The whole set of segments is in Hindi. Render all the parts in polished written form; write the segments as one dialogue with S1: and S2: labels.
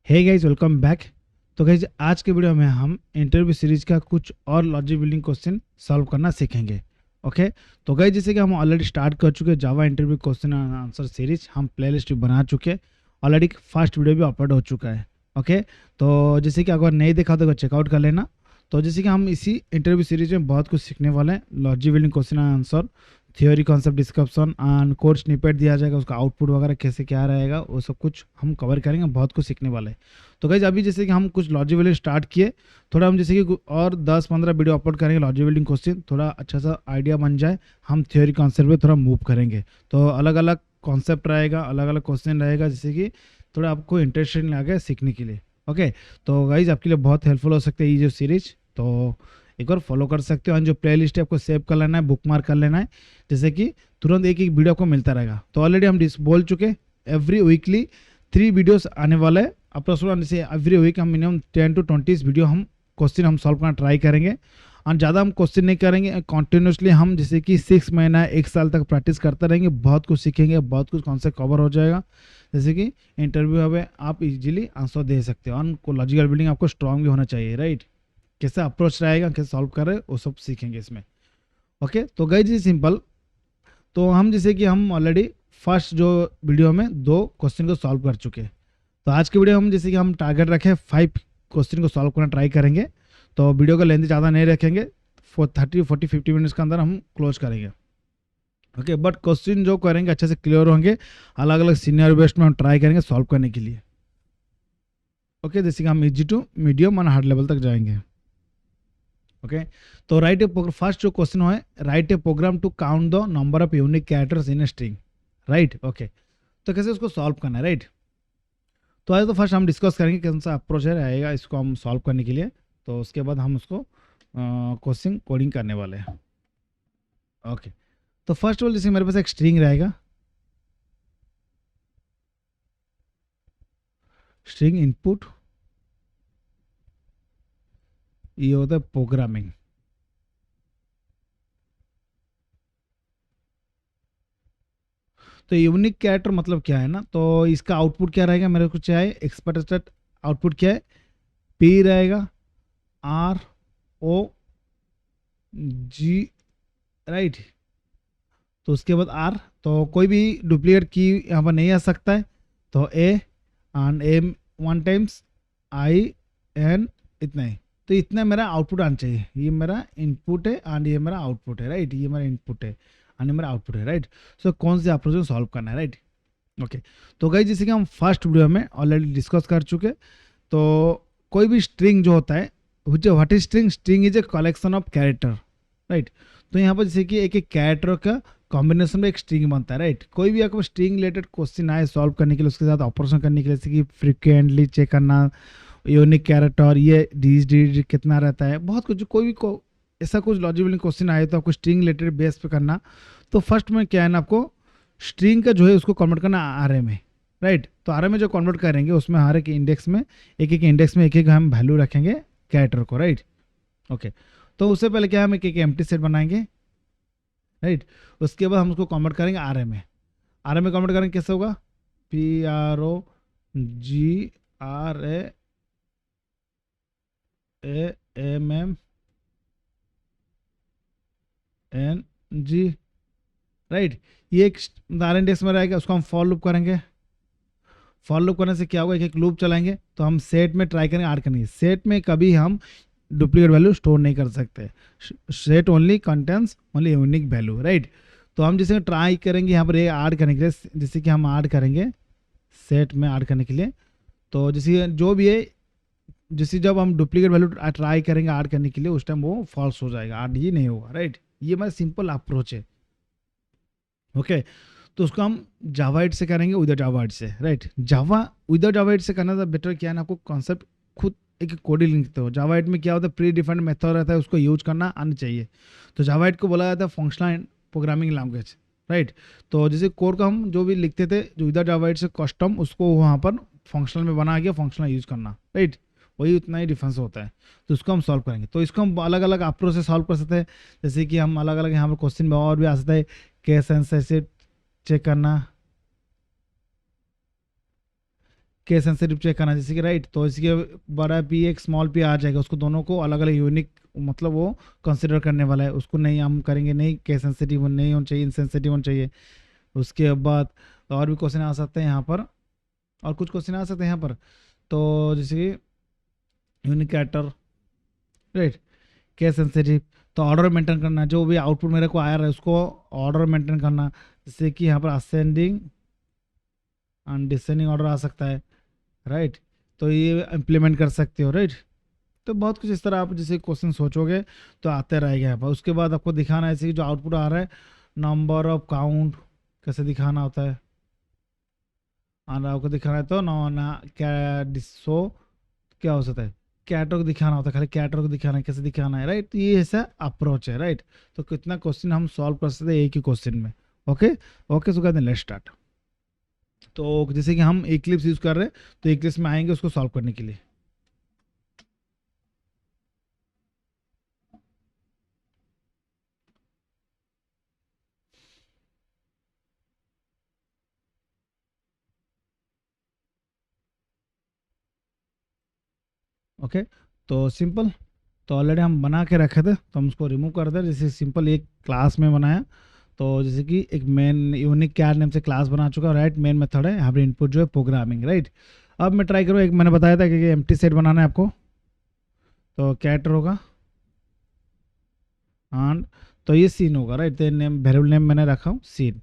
S1: हे गाइस, वेलकम बैक। तो गाइस, आज के वीडियो में हम इंटरव्यू सीरीज का कुछ और लॉजिक बिल्डिंग क्वेश्चन सॉल्व करना सीखेंगे। ओके। तो गाइस, जैसे कि हम ऑलरेडी स्टार्ट कर चुके Java interview question and answer series, हम प्लेलिस्ट भी बना चुके। ऑलरेडी फर्स्ट वीडियो भी अपलोड हो चुका है। ओके। तो जैसे कि अगर नहीं देखा तो चेकआउट कर लेना। तो जैसे कि हम इसी इंटरव्यू सीरीज में बहुत कुछ सीखने वाले हैं। Logic building question and answer, theory, concept description and code snippet दिया जाएगा, उसका आउटपुट वगैरह कैसे क्या रहेगा वो सब कुछ हम कवर करेंगे। बहुत कुछ सीखने वाले हैं। तो गाइज, अभी जैसे कि हम कुछ लॉजिक बिल्डिंग स्टार्ट किए, थोड़ा हम जैसे कि और 10-15 वीडियो अपलोड करेंगे लॉजिक बिल्डिंग क्वेश्चन, थोड़ा अच्छा सा आइडिया बन जाए, हम थ्योरी कॉन्सेप्ट पे थोड़ा मूव करेंगे। तो अलग अलग कॉन्सेप्ट रहेगा, अलग अलग क्वेश्चन रहेगा, जैसे कि थोड़ा आपको इंटरेस्टेड लगे सीखने के लिए। ओके। तो गाइज, आपके लिए बहुत हेल्पफुल हो सकते हैं ये जो सीरीज। तो एक बार फॉलो कर सकते हो, और जो प्ले लिस्ट है आपको सेव कर लेना है, बुक मार्क कर लेना है, जैसे कि तुरंत एक एक वीडियो आपको मिलता रहेगा। तो ऑलरेडी हम बोल चुके, एवरी वीकली 3 वीडियोस आने वाले हैं। अप्रोक्सीमेट जैसे एवरी वीक हम मिनिमम 10 to 20 वीडियो हम क्वेश्चन हम सॉल्व करना ट्राई करेंगे। और ज़्यादा हम क्वेश्चन नहीं करेंगे, कंटिन्यूसली हम जैसे कि 6 महीना 1 साल तक प्रैक्टिस करते रहेंगे, बहुत कुछ सीखेंगे, बहुत कुछ कॉन्सेप्ट कवर हो जाएगा। जैसे कि इंटरव्यू में आप इजीली आंसर दे सकते हो, और लॉजिकल बिल्डिंग आपको स्ट्रांग भी होना चाहिए, राइट। कैसा अप्रोच रहेगा, कैसे सॉल्व कर रहे वो सब सीखेंगे इसमें। ओके। तो गाइस, जी सिंपल। तो हम जैसे कि हम ऑलरेडी फर्स्ट जो वीडियो में 2 क्वेश्चन को सॉल्व कर चुके हैं। तो आज के वीडियो हम जैसे कि हम टारगेट रखे 5 क्वेश्चन को सॉल्व करना ट्राई करेंगे। तो वीडियो का लेंथ ज़्यादा नहीं रखेंगे, 30-40-50 मिनट्स के अंदर हम क्लोज करेंगे। ओके। बट क्वेश्चन जो करेंगे अच्छे से क्लियर होंगे, अलग अलग सीनियर बेस्ट में हम ट्राई करेंगे सॉल्व करने के लिए। ओके। जैसे कि हम इजी टू मीडियम और हार्ड लेवल तक जाएंगे। ओके। तो राइट ए फर्स्ट जो क्वेश्चन है, write a program to count the number of unique characters in a string, right. Okay. तो कैसे उसको सॉल्व करना है, राइट। तो आज तो फर्स्ट हम डिस्कस करेंगे कौन सा अप्रोच है रहेगा इसको हम सॉल्व करने के लिए। तो उसके बाद हम उसको क्वेश्चन कोडिंग करने वाले हैं। ओके। तो फर्स्ट ऑफ ऑल जैसे मेरे पास एक स्ट्रिंग रहेगा, स्ट्रिंग इनपुट, ये होता है प्रोग्रामिंग। तो यूनिक कैरेक्टर मतलब क्या है ना, तो इसका आउटपुट क्या रहेगा, मेरे को चाहे एक्सपेक्टेड आउटपुट क्या है, पी रहेगा, ROG, राइट। तो उसके बाद आर, तो कोई भी डुप्लीकेट की यहाँ पर नहीं आ सकता है। तो A and M 1 times, IN, इतना ही। तो इतना मेरा आउटपुट आना चाहिए। ये मेरा इनपुट है एंड ये मेरा आउटपुट है, राइट। ये मेरा इनपुट है एंड ये मेरा आउटपुट है, राइट। सो कौन से अप्रोच में सॉल्व करना है, राइट। ओके। तो गाइस, जैसे कि हम फर्स्ट वीडियो में ऑलरेडी डिस्कस कर चुके। तो कोई भी स्ट्रिंग जो होता है, what is string, string is a collection of character, right. तो यहाँ पर जैसे कि एक एक कैरेक्टर का कॉम्बिनेशन में एक स्ट्रिंग बनता है, राइट। कोई भी आपको स्ट्रिंग रिलेटेड क्वेश्चन आए सॉल्व करने के लिए, उसके साथ ऑपरेशन करने के लिए, जैसे कि फ्रिक्वेंटली चेक करना, यूनिक कैरेक्टर, ये डी कितना रहता है, बहुत कुछ। कोई भी ऐसा कुछ लॉजिकल क्वेश्चन आए तो आपको स्ट्रिंग रिलेटेड बेस पे करना। तो फर्स्ट में क्या है ना, आपको स्ट्रिंग का जो है उसको कन्वर्ट करना आरए में, राइट। तो आरए में जो कन्वर्ट करेंगे उसमें हर एक इंडेक्स में, एक एक इंडेक्स में एक एक हम वैल्यू रखेंगे कैरेक्टर को, राइट। ओके। तो उससे पहले क्या हम एक एक एम्प्टी सेट बनाएंगे, राइट। उसके बाद हम उसको कन्वर्ट करेंगे आरए में। आरए में कन्वर्ट करेंगे कैसे होगा, PROGRAMMNG, राइट। ये एक आर इंडेक्स में रहेगा, उसको हम फॉर लूप करेंगे। फॉर लूप करने से क्या होगा, एक एक लूप चलाएंगे। तो हम सेट में ट्राई करेंगे ऐड करने की। सेट में कभी हम डुप्लीकेट वैल्यू स्टोर नहीं कर सकते। Set only contents only unique value, right. तो हम जैसे ट्राई करेंगे यहाँ पर ये ऐड करने के लिए, जैसे कि हम ऐड करेंगे सेट में ऐड करने के लिए। तो जैसे जो भी है, जैसे जब हम डुप्लीकेट वैल्यू ट्राई करेंगे ऐड करने के लिए, उस टाइम वो फॉल्स हो जाएगा, ऐड ही नहीं होगा, राइट। ये हमारा सिंपल अप्रोच है। ओके। तो उसको हम जावाइट से करेंगे, विदाउट जावाइट से, राइट। जावा विदाउट जावाइट से करना था बेटर। क्या है ना, आपको कॉन्सेप्ट खुद एक कोडिंग लिखते हो। जावाइट में क्या होता है, प्री डिफाइंड मेथड रहता है, उसको यूज करना आना चाहिए। तो जावाइट को बोला जाता है फंक्शनल प्रोग्रामिंग लैंग्वेज, राइट। तो जैसे कोड का हम जो भी लिखते थे जो विदाउट जावाइट से कस्टम, उसको वहाँ पर फंक्शनल में बना के फंक्शनल यूज करना, राइट। वही उतना ही डिफरेंस होता है। तो इसको हम सॉल्व करेंगे। तो इसको हम अलग अलग अप्रोच से सॉल्व कर सकते हैं। जैसे कि हम अलग अलग यहाँ पर क्वेश्चन में और भी आ सकता है, केस एंड से चेक करना, केस सेंसिटिव चेक करना, जैसे कि राइट, तो इसके बड़ा पी एक स्मॉल पी आ जाएगा, उसको दोनों को अलग अलग यूनिक मतलब वो कंसिडर करने वाला है, उसको नहीं हम करेंगे, नहीं केस सेंसिटिव नहीं होना चाहिए, इनसेंसिटिव होना चाहिए। उसके बाद और भी क्वेश्चन आ सकते हैं यहाँ पर, और कुछ क्वेश्चन आ सकते हैं यहाँ पर, तो जैसे कि unique character, right, case sensitive, तो ऑर्डर मेंटेन करना, जो भी आउटपुट मेरे को आ रहा है उसको ऑर्डर मेंटेन करना, जैसे कि यहाँ पर असेंडिंग एंड डिसेंडिंग ऑर्डर आ सकता है, राइट, तो ये इम्प्लीमेंट कर सकते हो, राइट। तो बहुत कुछ इस तरह आप जैसे क्वेश्चन सोचोगे तो आते रहेगा यहाँ पर। उसके बाद आपको दिखाना है, जैसे कि जो आउटपुट आ रहा है, नंबर ऑफ काउंट कैसे दिखाना होता है, और आपको दिखाना है तो ना क्या डिसो क्या हो सकता है, कैटर को दिखाना होता है, खाली कैटर को दिखाना है, कैसे दिखाना है, राइट। तो ये ऐसा अप्रोच है, राइट। तो कितना क्वेश्चन हम सॉल्व कर सकते हैं एक ही क्वेश्चन में। ओके ओके, सो कहते हैं लेट्स स्टार्ट। तो जैसे कि हम इक्लिप्स यूज कर रहे हैं, तो इक्लिप्स में आएंगे उसको सॉल्व करने के लिए। ओके, तो सिंपल, तो ऑलरेडी हम बना के रखे थे, तो हम उसको रिमूव कर दे, जैसे सिंपल एक क्लास में बनाया, तो जैसे कि एक मेन यूनिक कैर नेम से क्लास बना चुका है, राइट। मेन मेथड है, यहाँ पर इनपुट जो है प्रोग्रामिंग, राइट। अब मैं ट्राई करूँ, एक मैंने बताया था कि एम्प्टी सेट बनाना है आपको, तो कैरेक्टर होगा एंड, तो ये सीन होगा, राइट। तो नेम वेरिएबल नेम मैंने रखा हूँ सीन।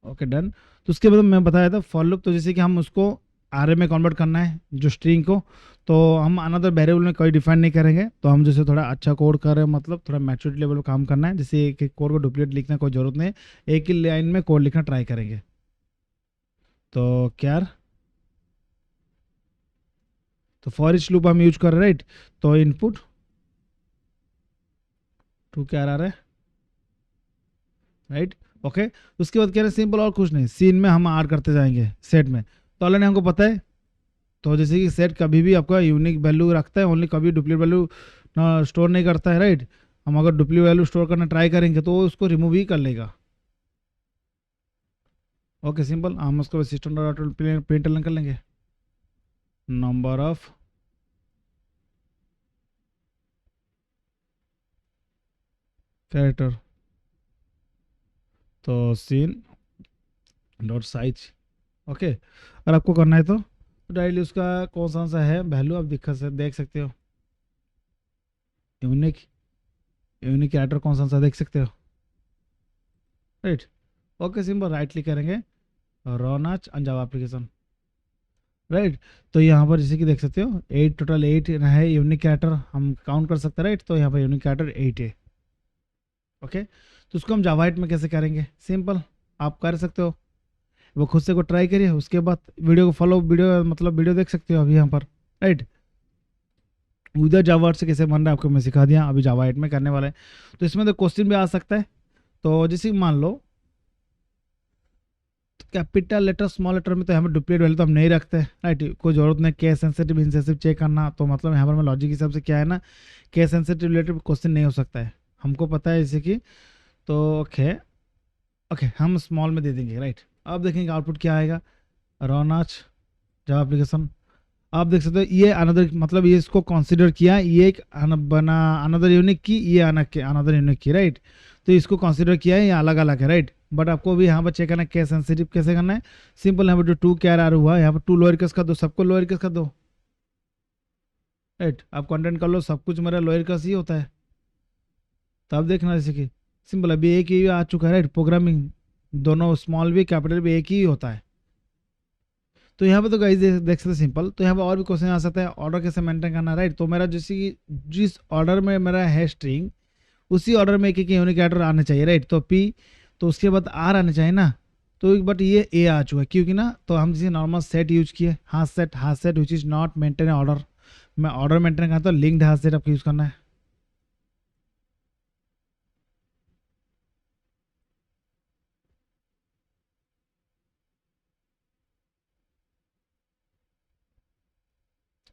S1: Okay done. तो उसके बाद मैं बताया था फॉर लूप, तो जैसे कि हम उसको आरए में कन्वर्ट करना है जो स्ट्रिंग को, तो हम अनदर वेरिएबल में कोई डिफाइन नहीं करेंगे, तो हम जैसे थोड़ा अच्छा कोड कर रहे हैं, मतलब थोड़ा मैच्योरिटी लेवल पर काम करना है, जैसे एक एक कोड को डुप्लीकेट लिखने की कोई जरूरत नहीं है, एक ही लाइन में कोड लिखना ट्राई करेंगे। तो क्या, तो फॉर इच लूप हम यूज कर रहे हैं, राइट। तो इनपुट टू क्या आ रहा है, राइट। ओके, उसके बाद कह रहे हैं सिंपल और कुछ नहीं, सीन में हम ऐड करते जाएंगे सेट में, तो ऑलरेडी हमको पता है। तो जैसे कि सेट कभी भी आपका यूनिक वैल्यू रखता है, ओनली कभी डुप्लीकेट वैल्यू स्टोर नहीं करता है, राइट। हम अगर डुप्लीकेट वैल्यू स्टोर करना ट्राई करेंगे तो वो उसको रिमूव ही कर लेगा। ओके सिंपल, हम उसको सिस्टम डॉट प्रिंट कर लेंगे, नंबर ऑफ कैरेक्टर, तो सीन डॉट साइज। ओके, और आपको करना है तो डायरेक्टली उसका कौन सा है वैल्यू आप देख सकते हो, यूनिक यूनिक कैरेक्टर कौन सा देख सकते हो, right. Okay simple, right click करेंगे, रोनाच जावा एप्लीकेशन, राइट। तो यहाँ पर जैसे कि देख सकते हो 8 टोटल 8 है यूनिक कैरेक्टर, हम काउंट कर सकते हैं, राइट। तो यहाँ पर यूनिक कैरेक्टर 8 है। ओके, तो उसको हम जावा 8 में कैसे करेंगे, सिंपल आप कर सकते हो, वो खुद से को ट्राई करिए, उसके बाद वीडियो को फॉलो, वीडियो मतलब वीडियो देख सकते हो अभी यहाँ पर, राइट। उधर जावा 8 से कैसे बन रहा है आपको मैं सिखा दिया, अभी जावा 8 में करने वाला है। तो इसमें तो क्वेश्चन भी आ सकता है, तो जैसे कि मान लो कैपिटल लेटर स्मॉल लेटर में तो हमें डुप्लीकेट वैल्यू तो हम नहीं रखते, राइट। कोई जरूरत नहीं केस सेंसिटिव इनसेंसिटिव चेक करना, तो मतलब यहाँ पर मैं लॉजिक हिसाब से क्या है ना, केस सेंसिटिव रिलेटेड क्वेश्चन नहीं हो सकता है, हमको पता है जैसे कि, तो ओके ओके हम स्मॉल में दे देंगे, राइट। अब देखेंगे आउटपुट क्या आएगा, रोनाच जावा एप्लीकेशन, आप देख सकते हो ये अनदर, मतलब ये इसको कंसीडर किया, ये एक बना अनदर यूनिक की, ये अनदर यूनिक की, राइट। तो इसको कंसीडर किया है, ये अलग अलग है, राइट। बट आपको भी यहाँ पर चेक करना है केस सेंसिटिव कैसे करना है, सिंपल यहाँ पर जो टू कैर आर हुआ है, यहाँ पर टू लोअर केस का दो, सबको लोअर केस का दो, राइट। आप कंटेंट कर लो, सब कुछ मेरा लोअर केस ही होता है, तो आप देखना जैसे कि सिंपल अभी एक ही आ चुका है, राइट। प्रोग्रामिंग दोनों स्मॉल भी कैपिटल भी एक ही होता है। तो यहाँ पे तो गाइस देख सकते सिंपल, तो यहाँ पे और भी क्वेश्चन आ सकता है, ऑर्डर कैसे मेंटेन करना, राइट। तो मेरा जैसे कि जिस ऑर्डर में मेरा है स्ट्रिंग, उसी ऑर्डर में एक यूनिक कैरेक्टर आने चाहिए, राइट। तो पी, तो उसके बाद आर आने चाहिए ना, तो बट ये ए आ चुका है क्योंकि ना, तो हम जैसे नॉर्मल सेट यूज किए, हाथ set which is not maintain order, मैं ऑर्डर मेंटेन करता हूँ, लिंक्ड हाथ सेट आपको यूज करना है।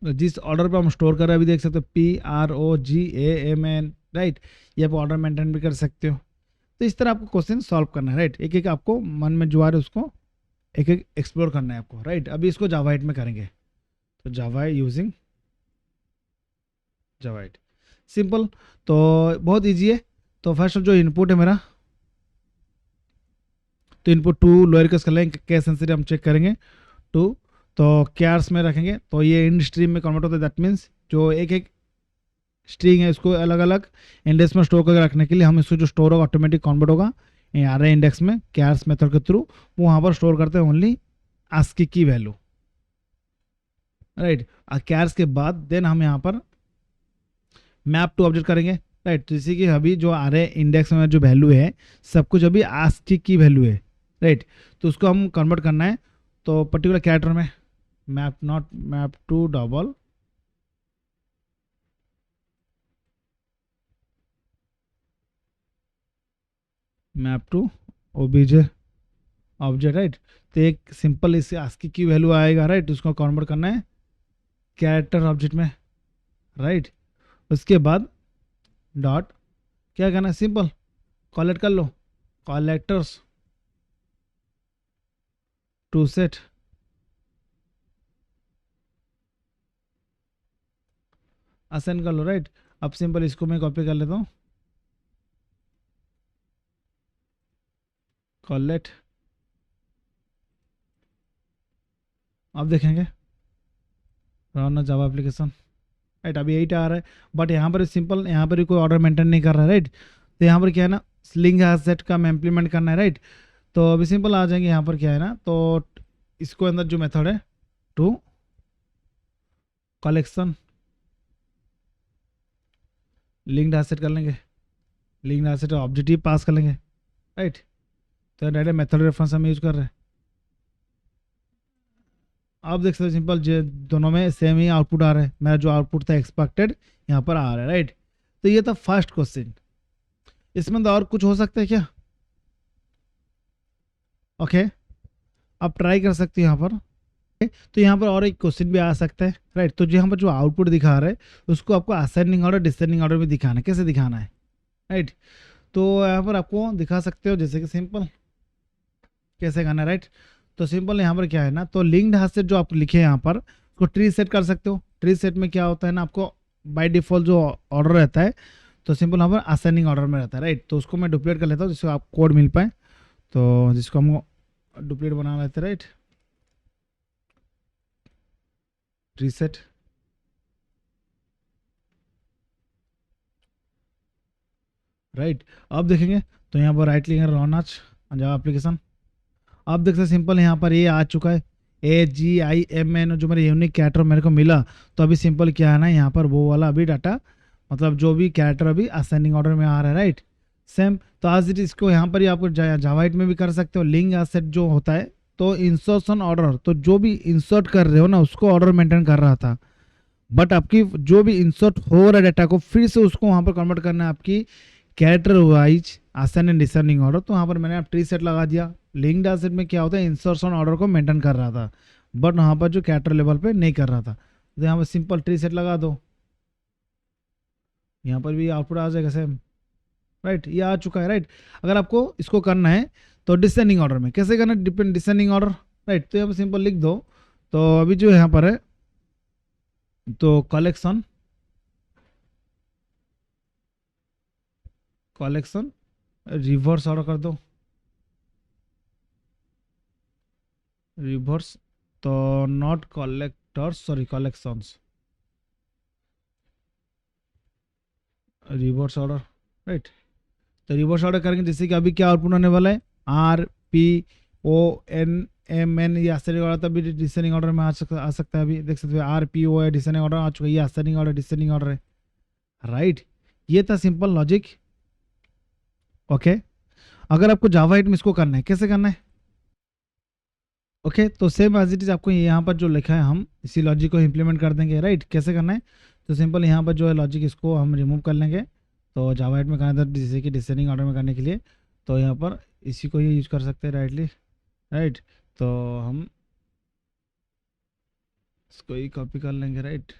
S1: तो जिस ऑर्डर पे हम स्टोर कर रहे हैं अभी देख सकते हो, PROGAMN, राइट। ये आप ऑर्डर मेंटेन भी कर सकते हो। तो तो इस तरह आपको क्वेश्चन सॉल्व करना है, राइट। एक एक आपको मन में जो आ रहा है उसको एक एक एक्सप्लोर करना है आपको, राइट। अभी इसको जावा 8 में करेंगे, तो जावा यूजिंग जावा 8 सिंपल, तो बहुत इजी है। तो फर्स्ट जो इनपुट है मेरा, तो इनपुट टू लोअर केस कर लेंगे, केस सेंसिटिव हम चेक करेंगे टू, तो कैर्स में रखेंगे, तो ये इंड स्ट्रीम में कन्वर्ट होता है। दैट मीन्स जो एक एक स्ट्रिंग है इसको अलग अलग इंडेक्स में स्टोर करके रखने के लिए हम इसको जो स्टोर होगा ऑटोमेटिक कन्वर्ट होगा अरे इंडेक्स में कैर्स मेथड के थ्रू, वो वहाँ पर स्टोर करते हैं ओनली आस्की की वैल्यू, राइट। कैर्स के बाद देन हम यहाँ पर मैप टू ऑब्जेक्ट करेंगे, राइट। तो जैसे कि अभी जो आ रहे इंडेक्स में जो वैल्यू है सब कुछ अभी आस्की की वैल्यू है, राइट। तो उसको हम कन्वर्ट करना है, तो पर्टिकुलर कैरेक्टर में map not map to double map to OBJ object, right. तो एक सिंपल इससे आस्की की वैल्यू आएगा, राइट। उसको कन्वर्ट करना है कैरेक्टर ऑब्जेक्ट में, राइट। उसके बाद डॉट क्या करना है, सिंपल कॉलेक्ट कर लो, कॉलेक्टर्स टू सेट, असाइन कर लो, राइट। अब सिंपल इसको मैं कॉपी कर लेता हूँ, कॉलेक्ट, अब देखेंगे रन जावा एप्लीकेशन, राइट। अभी 8 आ रहा है, बट यहाँ पर सिंपल, यहाँ पर भी कोई ऑर्डर मेंटेन नहीं कर रहा है, राइट। तो यहाँ पर क्या है ना, स्लिंग सेट का इम्प्लीमेंट करना है, राइट। तो अभी सिंपल आ जाएंगे, यहाँ पर क्या है ना, तो इसको अंदर जो मेथड है टू कलेक्शन लिंक्ड एसेट कर लेंगे, लिंक्ड एसेट ऑब्जेक्टिव पास कर लेंगे, राइट। तो डायरेक्ट मेथड रेफरेंस हम यूज कर रहे हैं। आप देख सकते हो सिंपल दोनों में सेम ही आउटपुट आ रहा है, मेरा जो आउटपुट था एक्सपेक्टेड यहाँ पर आ रहा है, राइट। तो ये था फर्स्ट क्वेश्चन। इसमें तो और कुछ हो सकता है क्या? ओके, आप ट्राई कर सकते हो यहाँ पर। तो यहाँ पर और एक क्वेश्चन भी आ सकता है, राइट। तो यहाँ पर जो आउटपुट दिखा रहा है उसको आपको असेंडिंग ऑर्डर डिसेंडिंग ऑर्डर में दिखाना है, कैसे दिखाना है, राइट। तो यहाँ पर आपको दिखा सकते हो, जैसे कि सिंपल कैसे करना है, राइट। तो सिंपल यहाँ पर क्या है ना, तो लिंक्ड हाथ जो आप लिखे यहाँ पर उसको ट्री सेट कर सकते हो। ट्री सेट में क्या होता है ना, आपको बाय डिफॉल्ट जो ऑर्डर रहता है तो सिंपल यहाँ पर असेंडिंग ऑर्डर में रहता है, राइट। तो उसको मैं डुप्लीकेट कर लेता हूँ जिसको आप कोड मिल पाए, तो जिसको हम डुप्लीकेट बना लेते हैं, राइट। Tree set, right. अब देखेंगे तो यहाँ पर राइट क्लिक रन आज जावा एप्लीकेशन, आप देख सकते सिंपल यहाँ पर ये आ चुका है AGIMN, जो मेरे यूनिक कैरेक्टर मेरे को मिला। तो अभी सिंपल क्या है ना, यहाँ पर वो वाला अभी डाटा, मतलब जो भी कैरेक्टर अभी असेंडिंग ऑर्डर में आ रहा है, राइट। सेम तो आज इट इसको यहाँ पर ही आपको जावा 8 में भी कर सकते हो। लिंक एसेट जो होता है तो इंसर्शन ऑर्डर, तो जो भी इंसर्ट कर रहे हो ना उसको ऑर्डर मेंटेन कर रहा था, बट आपकी जो भी इंसर्ट हो रहा है डाटा को फिर से उसको वहाँ पर कन्वर्ट करना है आपकी character wise ascend and descending order. तो वहाँ पर मैंने आप ट्री सेट लगा दिया। लिंक्ड एसेट में क्या होता है, इंसर्शन ऑर्डर को मेंटेन कर रहा था, बट वहाँ पर जो कैरेक्टर लेवल पे नहीं कर रहा था। तो यहाँ पर सिंपल ट्री सेट लगा दो, यहाँ पर भी आउटपुट आ जाएगा सेम, राइट। ये आ चुका है, राइट। अगर आपको इसको करना है तो डिसेंडिंग ऑर्डर में कैसे करना है, डिपेंड डिसेंडिंग ऑर्डर, राइट। तो यहाँ पर सिंपल लिख दो, तो अभी जो यहाँ पर है तो कलेक्शन कलेक्शन रिवर्स ऑर्डर कर दो, रिवर्स, तो not collectors, sorry collections, reverse order, right. तो रिवर्स ऑर्डर करेंगे, जैसे कि अभी क्या आउटपुट आने वाला है RPONMN, ये असेंडिंग ऑर्डर था, अभी डिसेंडिंग ऑर्डर में आ सकता है। अभी देख सकते हो RPO डिसेंडिंग ऑर्डर आ चुका है, ये असेंडिंग ऑर्डर डिसेंडिंग ऑर्डर है, राइट। ये था सिंपल लॉजिक, ओके। अगर आपको जावा 8 में इसको करना है, कैसे करना है, ओके। तो सेम एज इट इज आपको यहाँ पर जो लिखा है हम इसी लॉजिक को इम्प्लीमेंट कर देंगे, राइट। कैसे करना है, तो सिंपल यहाँ पर जो है लॉजिक इसको हम रिमूव कर लेंगे। तो जावा 8 में करना था जैसे कि डिसेंडिंग ऑर्डर में करने के लिए, तो यहाँ पर इसी को ही यूज कर सकते हैं राइटली, राइट। तो हम इसको ही कॉपी कर लेंगे, राइट,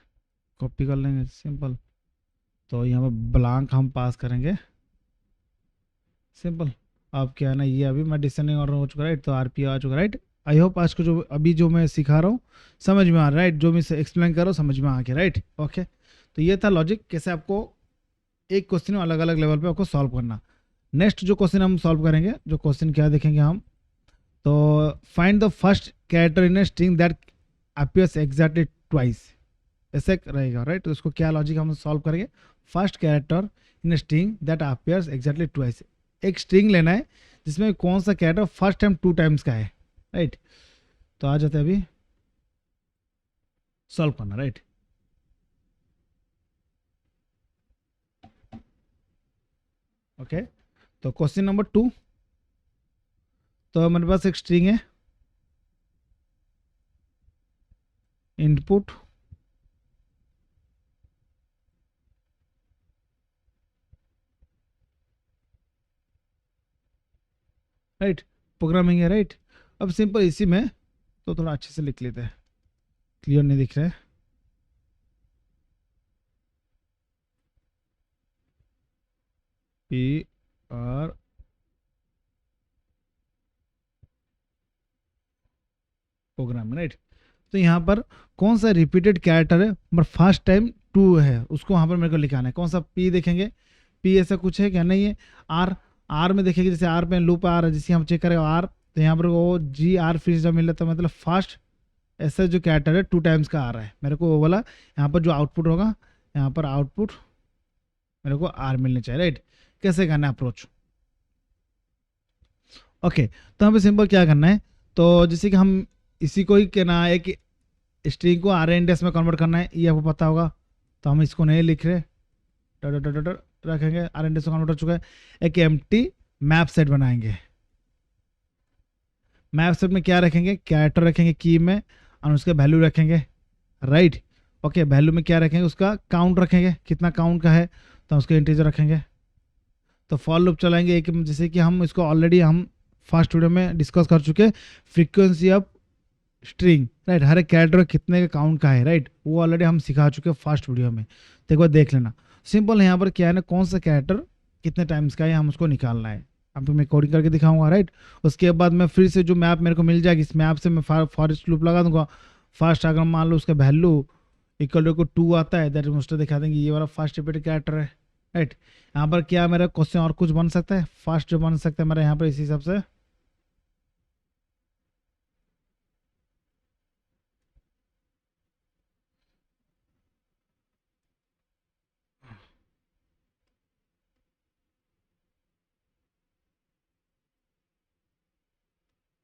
S1: कॉपी कर लेंगे सिंपल। तो यहाँ पर ब्लैंक हम पास करेंगे, सिंपल। अब क्या है ना, ये अभी मैं डिसेंडिंग ऑर्डर हो चुका, राइट, तो आरपी आ चुका, राइट। आई होप आज को जो अभी जो मैं सिखा रहा हूँ समझ में आ रहा है, राइट, जो मैं एक्सप्लेन कर रहा हूँ समझ में आ गया, राइट। ओके, तो ये था लॉजिक, कैसे आपको एक क्वेश्चन अलग अलग लेवल पे आपको सॉल्व करना। नेक्स्ट जो क्वेश्चन हम सॉल्व करेंगे, जो क्वेश्चन क्या देखेंगे हम, तो find the first character in a string that appears exactly twice, ऐसे रहेगा, राइट। तो इसको क्या लॉजिक हम सॉल्व करेंगे, first character in a string that appears exactly twice. एक स्ट्रिंग लेना है जिसमें कौन सा कैरेक्टर फर्स्ट टाइम 2 टाइम्स का है, राइट। तो आ जाते हैं अभी सॉल्व करना, राइट। ओके, तो क्वेश्चन नंबर 2, तो मेरे पास एक स्ट्रिंग है, इनपुट राइट, प्रोग्रामिंग है, राइट। अब सिंपल इसी में तो थोड़ा अच्छे से लिख लेते हैं, क्लियर नहीं दिख रहा है। P R program, right. तो यहाँ पर कौन सा रिपीटेड कैरेक्टर है, बट फर्स्ट टाइम 2 है, उसको वहाँ पर मेरे को लिखाना है। कौन सा, पी देखेंगे, पी ऐसा कुछ है क्या, नहीं है। आर, आर में देखेंगे, जैसे आर पे लूप आर है, जिसे हम चेक करें आर, तो यहाँ पर वो जी आर फिर जब मिल रहा, तो मतलब फर्स्ट ऐसा जो कैरेक्टर है 2 टाइम्स का आ रहा है मेरे को, वो वाला यहाँ पर जो आउटपुट होगा, यहाँ पर आउटपुट मेरे को आर मिलने चाहिए, राइट। कैसे करना है अप्रोच, ओके। तो हमें सिंपल क्या करना है, तो जैसे कि हम इसी को ही कहना है कि स्ट्रिंग को आर एन डेस में कन्वर्ट करना है, ये आपको पता होगा। तो हम इसको नहीं लिख रहे, डॉट डॉट डॉट डॉट रखेंगे, आर एन डेस में कन्वर्ट हो चुका है। एक एम्प्टी मैप सेट बनाएंगे, मैप सेट में क्या रखेंगे, कैरेक्टर रखेंगे की में, और उसके वैल्यू रखेंगे, राइट। ओके, वैल्यू में क्या रखेंगे, उसका काउंट रखेंगे, कितना काउंट का है, तो उसके इंटीजर रखेंगे। तो फॉर लूप चलाएंगे एक, जैसे कि हम इसको ऑलरेडी हम फर्स्ट वीडियो में डिस्कस कर चुके, फ्रीक्वेंसी ऑफ स्ट्रिंग, राइट, हर एक कैरेक्टर में कितने का काउंट का है, राइट, वो ऑलरेडी हम सिखा चुके हैं फर्स्ट वीडियो में, तो एक बार देख लेना। सिंपल यहाँ पर क्या है ना, कौन सा कैरेक्टर कितने टाइम्स का है हम उसको निकालना है। अब मैं कोडिंग करके दिखाऊंगा, राइट। उसके बाद मैं फिर से जो मैप मेरे को मिल जाएगी, इस मैप से मैं फॉरेस्ट लूप लगा दूंगा। फर्स्ट अगर मान लो उसका वैल्यू इक्वल टू 2 आता है, दैट मोस्ट दिखा देंगे ये वाला फर्स्ट रिपीटेड कैरेक्टर है, राइट। यहाँ पर क्या मेरा क्वेश्चन और कुछ बन सकता है, फर्स्ट जो बन सकता है मेरा यहाँ पर इसी हिसाब से,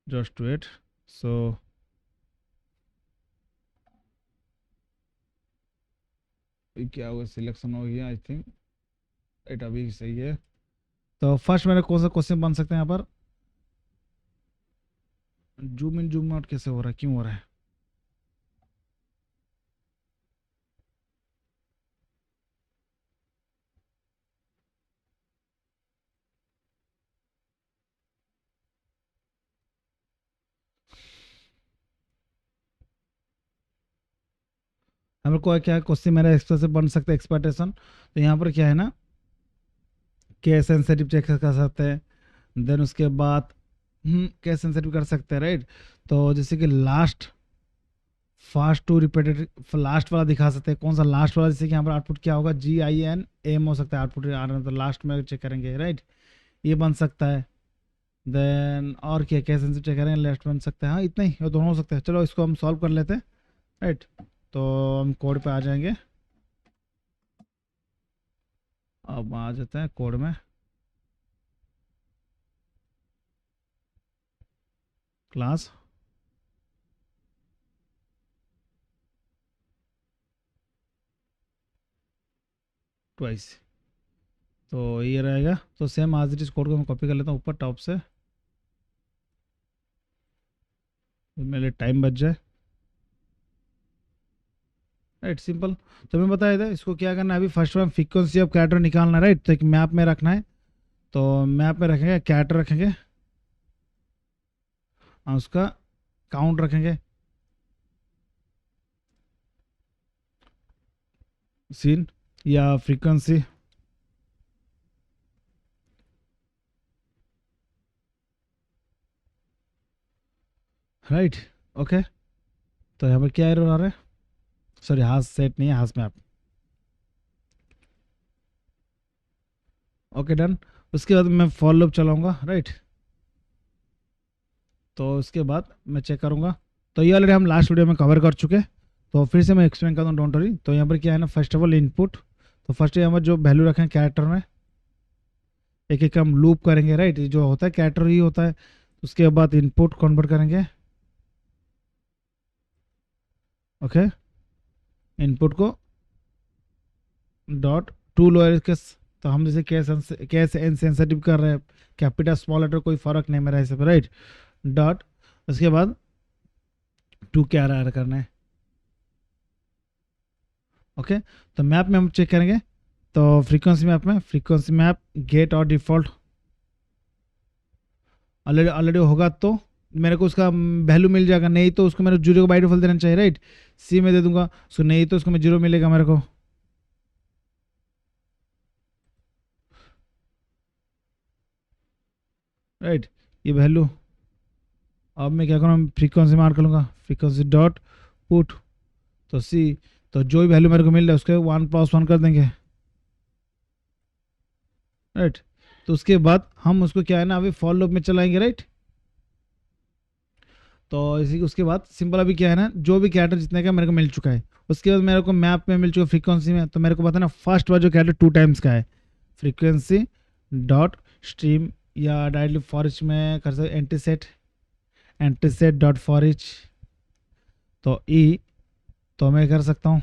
S1: जस्ट वेट। सो क्या होगा, सिलेक्शन हो गया आई थिंक, राइट, अभी सही है। तो फर्स्ट मेरा कौन सा क्वेश्चन बन सकते हैं यहाँ पर, जूम इन जूम आउट कैसे हो रहा है, क्यों हो रहा है। हमें को क्या क्वेश्चन मेरा एक्सप्रेस बन सकता है, एक्सपेक्टेशन। तो यहाँ पर क्या है ना, के सेंसिटिव चेक कर सकते हैं, देन उसके बाद के सेंसिटिव कर सकते हैं, राइट। तो जैसे कि last fast to repeated, last वाला दिखा सकते हैं, कौन सा लास्ट वाला, जैसे कि यहाँ पर आउटपुट क्या होगा, जी आई एन एम हो सकता है आउटपुट आ रहा है, तो लास्ट में चेक करेंगे, राइट, ये बन सकता है। देन और क्या, कैसे सेंसिटिव चेक करेंगे, लेफ्ट बन सकता है, हाँ इतना ही, ये दोनों हो सकते हैं। चलो इसको हम सॉल्व कर लेते हैं, राइट। तो हम कोड पे आ जाएंगे, अब आ जाते हैं कोड में, क्लास ट्वाइस, तो ये रहेगा। तो सेम आज इट इस कोड को मैं कॉपी कर लेता हूँ ऊपर टॉप से, मेरे लिए टाइम बच जाए, राइट, सिंपल। तो मैं बताया था इसको क्या करना है, अभी first time frequency of character निकालना है, राइट। तो एक मैप में रखना है, तो मैप में रखेंगे कैरेक्टर रखेंगे, और उसका काउंट रखेंगे, सीन या फ्रीक्वेंसी, राइट। ओके, तो यहाँ पर क्या एरर आ रहा है, सॉरी हाथ सेट नहीं है, हाथ मैप। Okay done. उसके बाद मैं फॉर लूप चलाऊंगा, राइट। तो उसके बाद मैं चेक करूंगा। तो ये ऑलरेडी हम लास्ट वीडियो में कवर कर चुके हैं, तो फिर से मैं एक्सप्लेन करता हूँ, डोंट वरी। तो यहाँ पर क्या है ना, फर्स्ट ऑफ ऑल इनपुट, तो फर्स्ट यहाँ पर जो वैल्यू रखे हैं कैरेक्टर में, एक एक हम लूप करेंगे, राइट। ये जो होता है कैरेक्टर ही होता है। उसके बाद इनपुट कन्वर्ट करेंगे, okay. Input co dot to lower case, तो हम जैसे केस इनसेंसिटिव कर रहे हैं, कैपिटल स्मॉल लेटर कोई फर्क नहीं मेरा हिसाब से, राइट। डॉट, उसके बाद टू क्या ऐड करना है, ओके। तो मैप में हम चेक करेंगे, तो फ्रीक्वेंसी मैप में, फ्रीक्वेंसी मैप गेट और डिफॉल्ट ऑलरेडी ऑलरेडी होगा तो मेरे को उसका वैल्यू मिल जाएगा, नहीं तो उसको मेरे को जीरो को बाई डिफॉल्ट देना चाहिए, राइट। सी में दे दूंगा उसको, नहीं तो उसको मैं जीरो मिलेगा मेरे को, राइट। ये वैल्यू, अब मैं क्या करूँ, फ्रीक्वेंसी मार कर लूँगा, फ्रीक्वेंसी डॉट पुट, तो सी, तो जो भी वैल्यू मेरे को मिल रहा है उसके 1+1 कर देंगे, राइट। तो उसके बाद हम उसको क्या है ना, अभी फॉर लूप में चलाएंगे, राइट। तो इसी उसके बाद सिंपल अभी क्या है ना, जो भी कैरेक्टर जितने का मेरे को मिल चुका है, उसके बाद मेरे को मैप में मिल चुका है फ्रीक्वेंसी में, तो मेरे को पता है ना फर्स्ट वाला जो कैरेक्टर 2 टाइम्स का है, फ्रीक्वेंसी डॉट स्ट्रीम, या डायरेक्टली फॉर इच में कर सकते, एंटीसेट डॉट फॉर इच, तो ई, तो मैं कर सकता हूँ,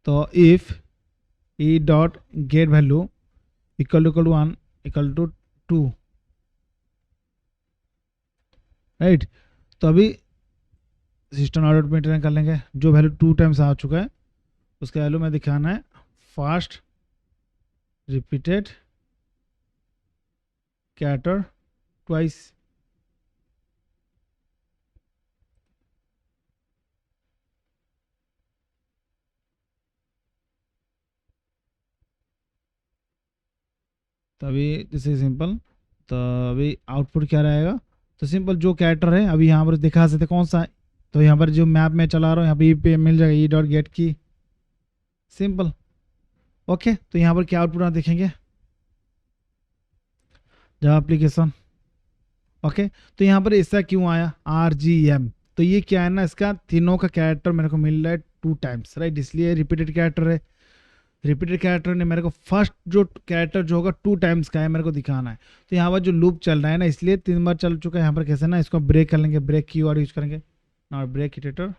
S1: तो if E dot get value equal to 1 equal to 2, right. तो अभी सिस्टम आउट में ट्रेन कर लेंगे, जो वैल्यू 2 टाइम्स आ चुका है उसका वैल्यू में दिखाना है फास्ट रिपीटेड कैरेक्टर ट्वाइस, तो अभी जैसे सिंपल, तो अभी आउटपुट क्या रहेगा, तो सिंपल जो कैरेक्टर है अभी यहाँ पर दिखा सकते कौन सा है, तो यहाँ पर जो मैप में चला रहा हूँ यहाँ पे ई पे मिल जाएगा, ई डॉट गेट की, सिंपल। ओके, तो यहाँ पर क्या आउटपुट आप देखेंगे, जावा एप्लीकेशन, ओके। तो यहाँ पर ऐसा क्यों आया RGM, तो ये क्या है ना, इसका तीनों का कैरेक्टर मेरे को मिल रहा है 2 टाइम्स, राइट, इसलिए रिपीटेड कैरेक्टर है। रिपीटेड कैरेक्टर ने मेरे को फर्स्ट जो कैरेक्टर जो होगा 2 टाइम्स का है मेरे को दिखाना है, तो यहाँ पर जो लूप चल रहा है ना, इसलिए 3 बार चल चुका है। यहाँ पर कैसे ना इसको ब्रेक कर लेंगे, ब्रेक की वर्ड यूज करेंगे, नॉट ब्रेक इटेटर,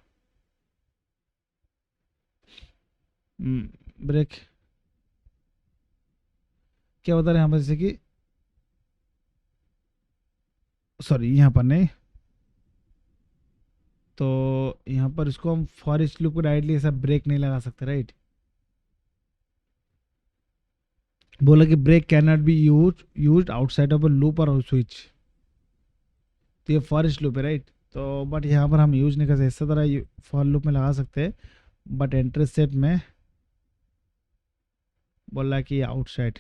S1: ब्रेक, क्या बता रहे हैं यहाँ पर, जैसे कि सॉरी यहाँ पर नहीं, तो यहाँ पर इसको हम फॉर इच लूप को डायरेक्टली ऐसा ब्रेक नहीं लगा सकते, राइट। बोला कि break can not be used outside of a loop और स्विच, तो ये फॉर इच लूप है, राइट। तो बट यहाँ पर हम यूज नहीं कर सकते, इस तरह फॉर लूप में लगा सकते हैं, बट एंट्री सेट में बोला कि आउटसाइड,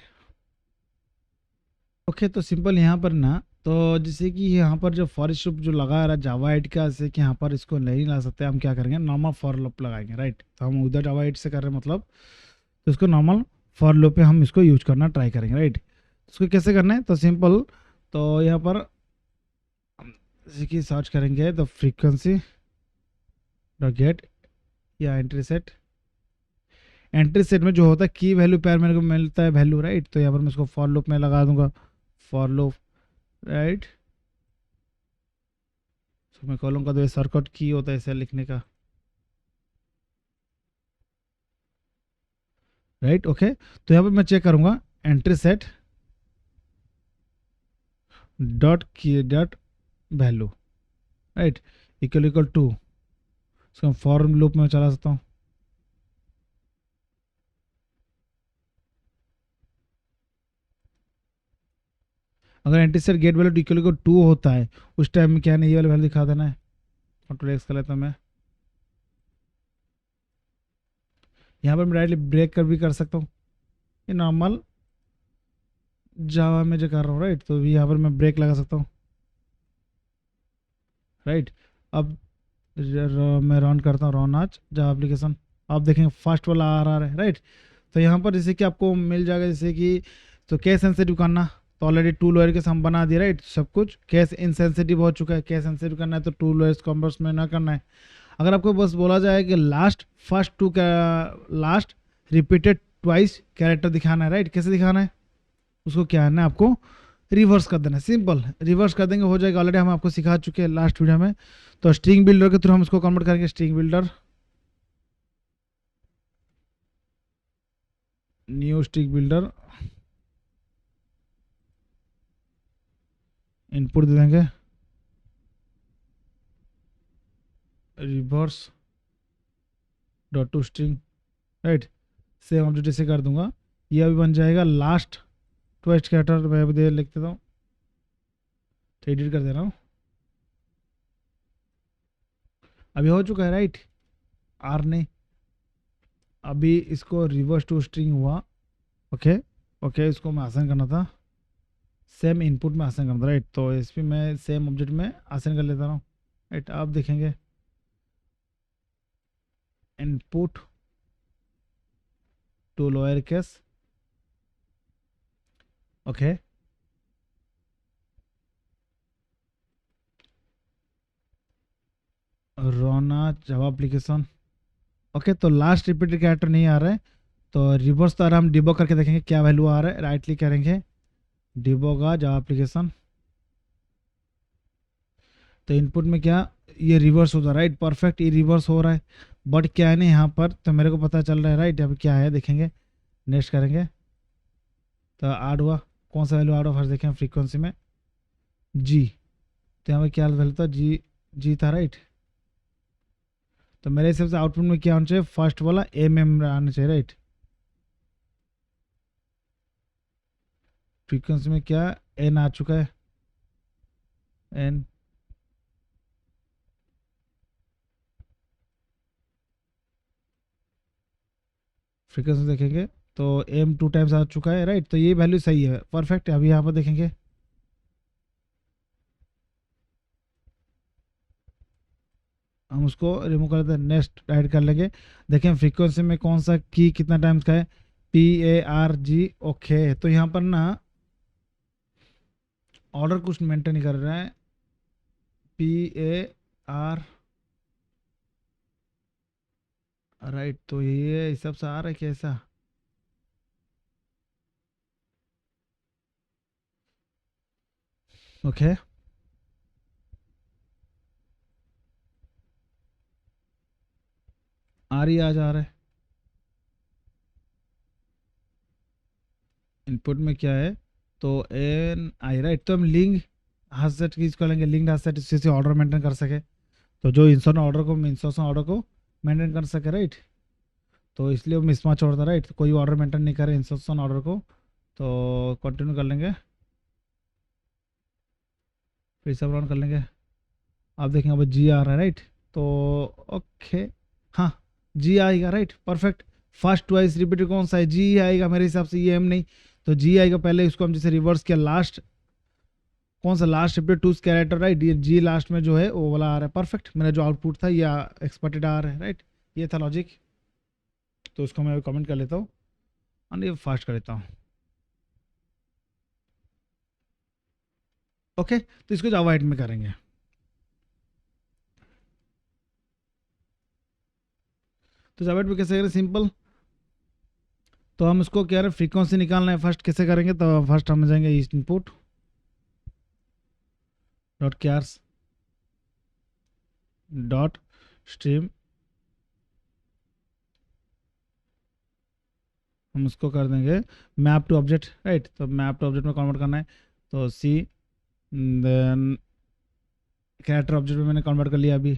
S1: ओके। तो सिंपल यहाँ पर ना, तो जैसे कि यहाँ पर जो फॉर लूप जो लगा रहा है जावा 8 का, जैसे कि यहाँ पर इसको नहीं ला सकते, हम क्या करेंगे, नॉर्मल फॉर लूप लगाएंगे, राइट। तो हम उधर जावा 8 से कर रहे हैं मतलब, तो इसको नॉर्मल फॉर लूप पे हम इसको यूज करना ट्राई करेंगे, राइट। इसको कैसे करना है, तो सिंपल, तो यहाँ पर जैसे कि सर्च करेंगे, तो फ्रीक्वेंसी डॉट गेट या एंट्री सेट में जो होता है की वैल्यू पैर मेरे को मिलता है वैल्यू, राइट। तो यहाँ पर मैं इसको फॉर लूप में लगा दूंगा, फॉर लूप, राइट। तो मैं कॉलम का, तो ये सर्किट की होता है इसे लिखने का, राइट, ओके। तो यहाँ पर मैं चेक करूंगा entry set dot key dot value, right, equal equal to, इसको फॉर लूप में चला सकता हूँ, अगर entry set get value equal equal to होता है उस टाइम में क्या नहीं, ये वाला वैल्यू दिखा देना है, कंट्रोल एक्स कर लेता हूँ मैं। यहाँ पर मैं डायरेक्टली ब्रेक कर भी कर सकता हूँ, ये नॉर्मल जावा में जो कर रहा हूँ, राइट। तो यहाँ पर मैं ब्रेक लगा सकता हूँ, राइट। अब मैं रन करता हूँ रन आज जावा एप्लीकेशन, आप देखेंगे फर्स्ट वाला आ रहा है, राइट। तो यहाँ पर जैसे कि आपको मिल जाएगा, जैसे कि तो केस सेंसिटिव करना, तो ऑलरेडी टू लोअर केस हम बना दिए, राइट। सब कुछ केस इनसेंसिटिव हो चुका है, केस सेंसिटिव करना है तो टू लोअर कॉम्बर्स में ना करना है। अगर आपको बस बोला जाए कि last first to last repeated twice character दिखाना है, राइट, कैसे दिखाना है, उसको क्या है ना आपको रिवर्स कर देना है, सिंपल रिवर्स कर देंगे हो जाएगा। ऑलरेडी हम आपको सिखा चुके हैं लास्ट वीडियो में। तो स्ट्रिंग बिल्डर के थ्रू हम इसको कन्वर्ट करेंगे, string builder, new string builder, input दे देंगे reverse dot to string, right. Same object इसे कर दूंगा, ये अभी बन जाएगा लास्ट ट्वाइस कैरेक्टर। मैं अभी दे लिख देता हूँ, तो एडिट कर दे रहा हूँ, अभी हो चुका है, राइट। आर नहीं, अभी इसको रिवर्स टू स्ट्रिंग हुआ, ओके ओके, इसको मैं आसान करना था, सेम इनपुट में आसान करना था, राइट। तो इस पर मैं सेम ऑब्जेक्ट में आसान कर लेता हूँ, राइट। आप देखेंगे input to lower case, okay, रोना जावा एप्लीकेशन, ओके। तो लास्ट रिपीटेड कैरेक्टर नहीं आ रहा है, तो रिवर्स तो हम डिबॉग करके देखेंगे क्या वैल्यू आ रहा है, राइट क्लिक करेंगे डिबॉग आ जावा एप्लीकेशन, तो इनपुट में क्या ये रिवर्स होता है, राइट, परफेक्ट, ये रिवर्स हो रहा है। बट क्या है ना यहाँ पर, तो मेरे को पता चल रहा है, राइट। अभी क्या है देखेंगे, नेक्स्ट करेंगे तो ऐड हुआ, कौन सा वैल्यू ऐड हुआ फर्स्ट देखें, फ्रीक्वेंसी में जी, तो यहाँ पर क्या वैल्यू था, जी जी था, राइट। तो मेरे हिसाब से आउटपुट में क्या होना चाहिए, फर्स्ट वाला एम आना चाहिए, राइट। फ्रीक्वेंसी में क्या एन आ चुका है, एन, फ्रीक्वेंसी देखेंगे तो एम टू टाइम्स आ चुका है, राइट। तो ये वैल्यू सही है, परफेक्ट है। अभी यहाँ पर देखेंगे हम उसको रिमूव कर देते हैं, नेक्स्ट ऐड कर लेंगे। देखें फ्रीक्वेंसी में कौन सा की कितना टाइम्स का है, PARG, ओके। तो यहाँ पर ना ऑर्डर कुछ मेंटेन नहीं कर रहा है, PAR, राइट। तो ये इस सब से आ रहा है कैसा, ओके, आ रही आ जा रहा है। इनपुट में क्या है, तो एन आई, राइट। तो हम लिंक हाथ सेट यूज कर लेंगे, लिंक हाथ सेट, इससे ऑर्डर मेंटेन कर सके, तो जो इंसर्शन ऑर्डर को मेंटेन कर सके, राइट। तो इसलिए वो मिसमैच होता है, राइट। कोई ऑर्डर मेंटेन नहीं करे इंसर्शन ऑर्डर को, तो कंटिन्यू कर लेंगे, फिर सब रन कर लेंगे। आप देखेंगे अब जी आ रहा है, राइट। तो ओके, हाँ जी आएगा, right, perfect. First twice repeated कौन सा है, जी आएगा मेरे हिसाब से, ये एम नहीं, तो जी आएगा। पहले इसको हम जैसे रिवर्स किया, लास्ट कौन सा last repeated two character, right, ये जी लास्ट में जो है वो वाला आ रहा है, परफेक्ट। मेरा जो आउटपुट था ये एक्सपेक्टेड आ रहा है, राइट। ये था लॉजिक। तो उसको मैं अभी कमेंट कर लेता हूँ और ये फास्ट कर लेता हूँ, ओके। तो इसको जावा 8 में करेंगे। तो जावा 8 में कैसे करें, सिंपल। तो हम इसको क्या रहे फ्रीक्वेंसी निकालना है, फर्स्ट कैसे करेंगे, तो फर्स्ट हम जाएंगे input dot chars dot stream, हम उसको कर देंगे मैप टू ऑब्जेक्ट, राइट। तो मैप टू ऑब्जेक्ट में कन्वर्ट करना है, तो सी, देन कैरेक्टर ऑब्जेक्ट में मैंने कन्वर्ट कर लिया अभी,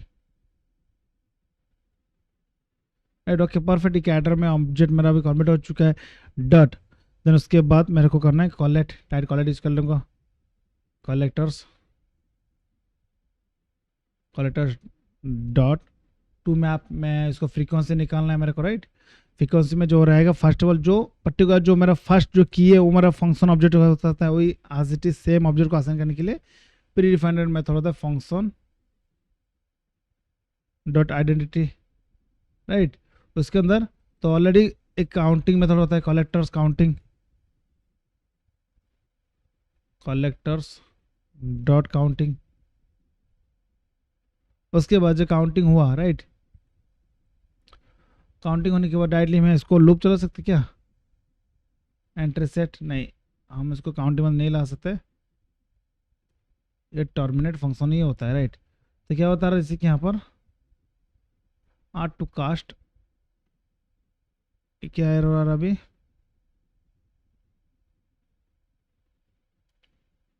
S1: राइट, ओके, परफेक्ट। कैरेक्टर में ऑब्जेक्ट मेरा अभी कन्वर्ट हो चुका है, डॉट। देन उसके बाद मेरे को करना है कॉलेक्ट, टाइट कॉलेक्ट यूज कर लूँगा, collectors collectors dot to map में इसको फ्रीक्वेंसी निकालना है मेरे को, राइट। फ्रीक्वेंसी में जो रहेगा फर्स्ट ऑफ ऑल, जो पर्टिकुलर जो मेरा फर्स्ट जो की है वो मेरा फंक्शन ऑब्जेक्ट होता है, वही as it is same object को आसान करने के लिए प्री डिफाइंड मेथड होता है फंक्शन डॉट आइडेंटिटी, राइट। उसके अंदर तो ऑलरेडी एक काउंटिंग मेथड होता है, collectors counting, collectors dot counting. उसके बाद जो काउंटिंग हुआ, राइट, काउंटिंग होने के बाद डायरेक्टली मैं इसको लूप चला सकते क्या, एंट्री सेट नहीं, हम इसको काउंटिंग में नहीं ला सकते, ये टर्मिनेट फंक्शन ही होता है, राइट। तो क्या बता रहा है जैसे कि यहाँ पर आर टू कास्ट, क्या एरर आ रहा अभी,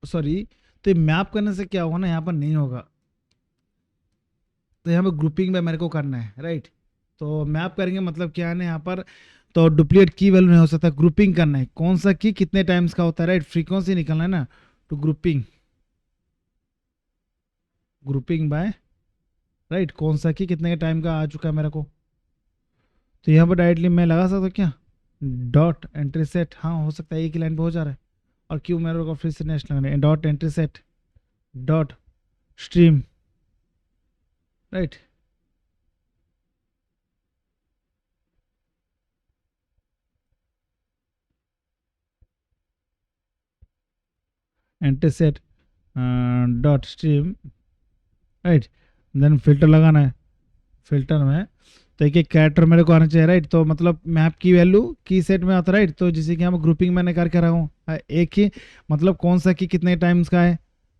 S1: सॉरी, तो ये मैप करने से क्या होगा ना, यहाँ पर नहीं होगा, तो यहाँ पर ग्रुपिंग में मेरे को करना है, राइट। तो मैप करेंगे मतलब क्या है ना यहाँ पर, तो डुप्लीकेट की वैल्यू नहीं हो सकता, ग्रुपिंग करना है, कौन सा की कितने टाइम्स का होता है, राइट, फ्रीक्वेंसी निकलना है ना, तो ग्रुपिंग, ग्रुपिंग बाय, राइट, कौन सा की कितने के टाइम का आ चुका है मेरे को। तो यहाँ पर डायरेक्टली मैं लगा सकता हूँ क्या, डॉट एंट्री सेट, हाँ हो सकता है एक ही लाइन पे हो जा रहा है, और क्यों मेरे को फिर से नेक्स्ट लगना है, dot entry set dot stream, right. Entry set dot stream, right, then filter लगाना है, फिल्टर में तो एक एक कैरेक्टर मेरे को आना चाहिए, राइट। तो मतलब मैप की वैल्यू की सेट में आता है, राइट। तो जैसे कि हम ग्रुपिंग मैंने करके रखा हूँ, एक ही मतलब कौन सा की कितने टाइम्स का है,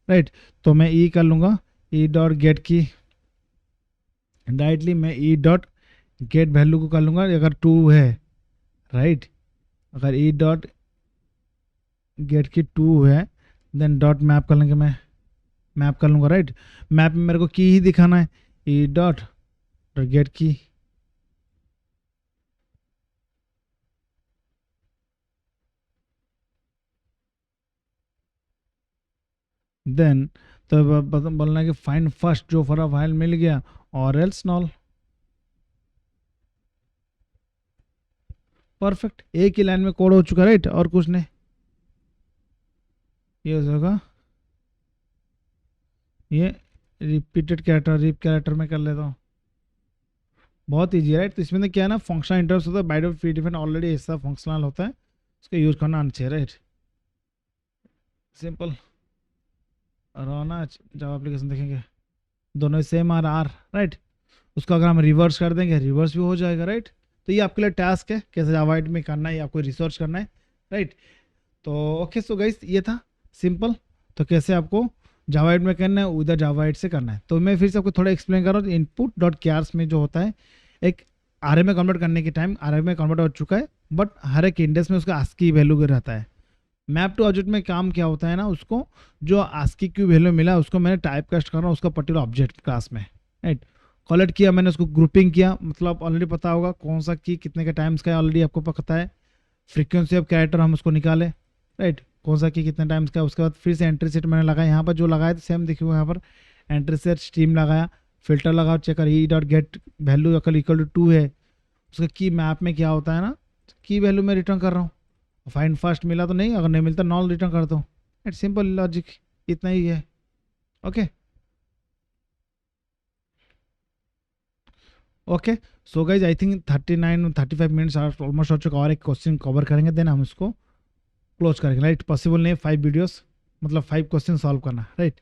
S1: राइट। तो मैं ई कर लूँगा, ई डॉट गेट की, डायरेक्टली मैं ई डॉट गेट वैल्यू को कर लूँगा अगर 2 है, राइट। अगर ई डॉट गेट की 2 है, देन डॉट मैप कर लेंगे, मैं मैप कर लूँगा, राइट। मैप में मेरे को की ही दिखाना है, ई डॉट गेट की, देन तो बोलना है कि फाइंड फर्स्ट जो फरा फाइल मिल गया, और एल्स नॉल, परफेक्ट, एक ही लाइन में कोड हो चुका, राइट, और कुछ नहीं। ये हो जाएगा, ये रिपीटेड कैरेक्टर, रिप कैरेक्टर में कर लेता हूँ, बहुत ईजी है, राइट। तो इसमें क्या है ना, फंक्शनल इंटरप्ट होता है, by default pre defined already ऐसा फंक्शनल होता है, उसका यूज करना आना चाहिए, राइट, सिंपल। रोना जावा एप्लीकेशन देखेंगे, दोनों सेम आ रहा, आर, राइट। उसको अगर हम रिवर्स कर देंगे, रिवर्स भी हो जाएगा, राइट। तो ये आपके लिए टास्क है, कैसे जावा में करना है, आपको रिसर्च करना है, राइट। तो ओके, सो गाइस ये था सिंपल, तो कैसे आपको जावा में करना है, उधर जावा से करना है। तो मैं फिर से आपको थोड़ा एक्सप्लेन कर रहा हूँ, इनपुट डॉट क्यार्स में जो होता है, एक आर में कन्वर्ट करने के टाइम आर में कन्वर्ट हो चुका है, बट हर एक इंडेक्स में उसका आस्की वैल्यू रहता है। मैप टू ऑब्जेक्ट में काम क्या होता है ना, उसको जो आस्की की वैल्यू मिला उसको मैंने टाइप कास्ट करना उसका पर्टिकुलर ऑब्जेक्ट क्लास में, राइट। कॉलेक्ट किया मैंने, उसको ग्रुपिंग किया, मतलब ऑलरेडी पता होगा कौन सा की कितने के टाइम्स का है, ऑलरेडी आपको पता है। फ्रीक्वेंसी ऑफ कैरेक्टर हम उसको निकाले, राइट, कौन सा की कितने टाइम्स का है। उसके बाद फिर से एंट्री सेट मैंने लगाया, यहाँ पर जो लगाया तो सेम देखिए यहाँ पर एंट्री सेट स्ट्रीम लगाया, फिल्टर लगाओ, चेक कर ई डॉट गेट वैल्यू अकल इक्वल टू 2 है, उसका की मैप में क्या होता है ना, की वैल्यू मैं रिटर्न कर रहा हूँ, फाइंड फर्स्ट मिला तो नहीं, अगर नहीं मिलता नॉल रिटर्न कर दो, इट्स सिंपल लॉजिक, इतना ही है, okay. Okay, so guys I think 39-35 minutes almost हो चुका, और एक क्वेश्चन कवर करेंगे, देन हम इसको क्लोज करेंगे, राइट। पॉसिबल नहीं है 5 वीडियोस मतलब 5 क्वेश्चन सॉल्व करना, राइट।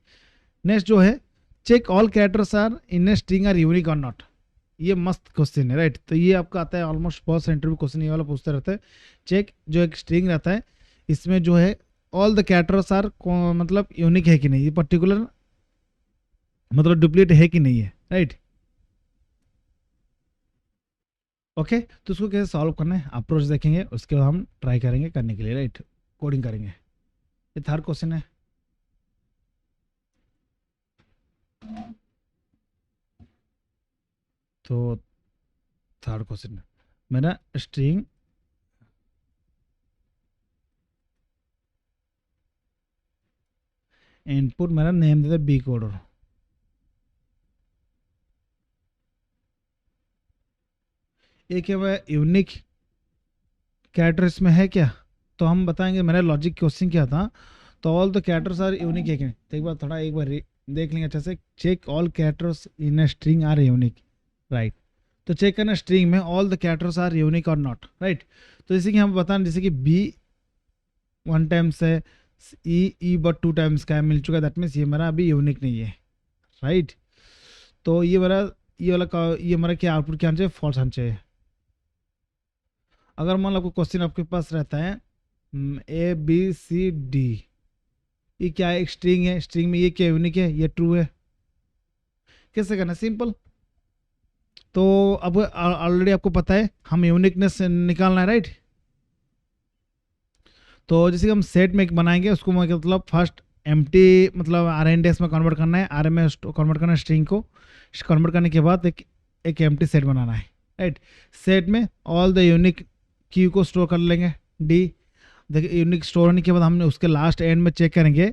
S1: नेक्स्ट जो है, check all characters are in a string are unique और नॉट, ये मस्त क्वेश्चन है, राइट। तो ये आपका आता है ऑलमोस्ट बहुत सारे इंटरव्यू क्वेश्चन ये वाला पूछते रहता है। चेक जो एक स्ट्रिंग रहता है, इसमें जो है ऑल द कैरेक्टर्स आर मतलब यूनिक है कि नहीं, ये पर्टिकुलर मतलब डुप्लीकेट है कि नहीं है, राइट। ओके, तो उसको कैसे सॉल्व करना है अप्रोच देखेंगे, उसके बाद हम ट्राई करेंगे करने के लिए, राइट, कोडिंग करेंगे। ये थर्ड क्वेश्चन है, तो थर्ड क्वेश्चन मेरा स्ट्रिंग इनपुट मेरा नेम देता है बी कोडर, एक है यूनिक कैरेक्टर इसमें है क्या, तो हम बताएंगे मेरा लॉजिक क्वेश्चन क्या था। तो all the characters are unique है कि नहीं, तो एक बार थोड़ा एक बार देख लेंगे अच्छे से, check all characters in a string are unique, right. तो चेक करना स्ट्रिंग में all the characters are unique और नॉट, राइट। तो जैसे कि हम बताना, जैसे कि बी 1 टाइम्स है, ई बट 2 टाइम्स का है, मिल चुका है, दैट मीन्स ये मेरा अभी यूनिक नहीं है, राइट। तो ये मेरा, ये हमारा क्या आउटपुट क्या आना चाहिए, फॉल्स आना चाहिए। अगर मान लो आपको क्वेश्चन आपके पास रहता है ए बी सी डी, ये क्या है, एक स्ट्रिंग है, स्ट्रिंग में ये क्या यूनिक है, ये ट्रू है, कैसे करना, सिंपल। तो अब ऑलरेडी आपको पता है हम यूनिकनेस निकालना है, राइट। तो जैसे कि हम सेट में एक बनाएंगे, उसको मतलब फर्स्ट एम्प्टी मतलब आर एन डेस में कन्वर्ट करना है, आर एम में कन्वर्ट करना है स्ट्रिंग को, कन्वर्ट करने के बाद एक एम्प्टी सेट बनाना है, राइट। सेट में ऑल द यूनिक की को स्टोर कर लेंगे, डी। देखिए यूनिक स्टोर होने के बाद हमने उसके लास्ट एंड में चेक करेंगे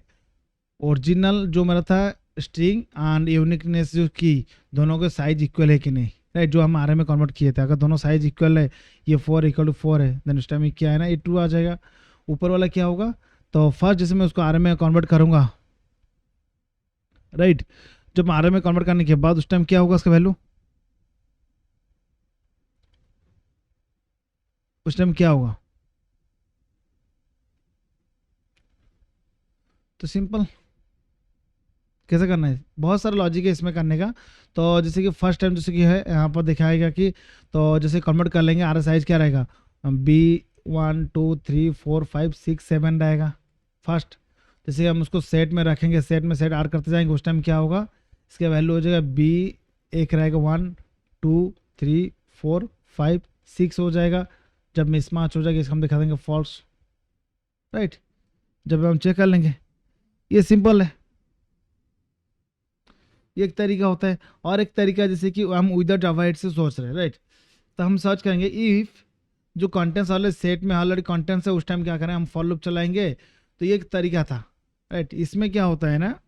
S1: ओरिजिनल जो मेरा था स्ट्रिंग एंड यूनिकनेस जो की, दोनों के साइज इक्वल है कि नहीं, राइट। जो हम आर में कन्वर्ट किए थे, अगर दोनों साइज इक्वल है, ये 4 = 4 है, देन उस टाइम ये क्या है ना, ये ट्रू आ जाएगा। ऊपर वाला क्या होगा, तो फर्स्ट जैसे मैं उसको आर में कन्वर्ट करूंगा, राइट। जब आर में कन्वर्ट करने के बाद उस टाइम क्या होगा उसका वैल्यू, उस टाइम क्या होगा, तो सिंपल कैसे करना है, बहुत सारा लॉजिक है इसमें करने का। तो जैसे कि फर्स्ट टाइम जैसे कि है यहाँ पर दिखाएगा कि, तो जैसे कन्वर्ट कर लेंगे, आर साइज क्या रहेगा, B 1 2 3 4 5 6 7 रहेगा फर्स्ट। जैसे हम उसको सेट में रखेंगे, सेट में सेट आर करते जाएंगे, उस टाइम क्या होगा, इसका वैल्यू हो जाएगा बी, एक रहेगा 1 2 3 4 5 6 हो जाएगा। जब मिसमैच हो जाएगा इसको हम दिखा देंगे फॉल्स, राइट। जब हम चेक कर लेंगे, ये सिंपल है, ये एक तरीका होता है। और एक तरीका जैसे कि हम विदाउट अवॉइड से सोच रहे हैं, राइट। तो हम सर्च करेंगे इफ जो कंटेंट्स वाले सेट में ऑलरेडी कंटेंट्स है, उस टाइम क्या करें, हम फॉर लूप चलाएंगे। तो ये एक तरीका था, राइट। इसमें क्या होता है ना,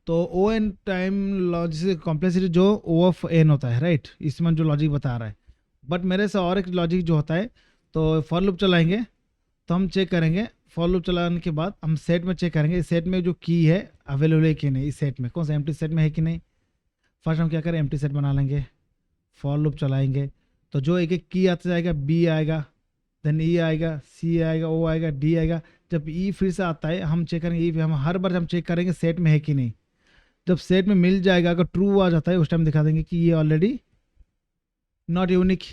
S1: तो O N time logic complexity जो ओ ऑफ एन होता है, राइट, इसमें जो लॉजिक बता रहा है। बट मेरे से और एक लॉजिक जो होता है, तो फॉर लूप चलाएंगे, तो हम चेक करेंगे, फॉर लूप चलाने के बाद हम सेट में चेक करेंगे, इस सेट में जो की है अवेलेबल है कि नहीं, इस सेट में कौन सा एम्प्टी सेट में है कि नहीं। फर्स्ट हम क्या करें, एम्प्टी सेट बना लेंगे, फॉर लूप चलाएंगे, तो जो एक एक की आता जाएगा, बी आएगा, देन ई आएगा, सी आएगा, ओ आएगा, डी आएगा। जब ई फिर से आता है हम चेक करेंगे, ई हम हर बार हम चेक करेंगे सेट में है कि नहीं। जब सेट में मिल जाएगा, अगर ट्रू आ जाता है, उस टाइम दिखा देंगे कि ये ऑलरेडी नॉट यूनिक।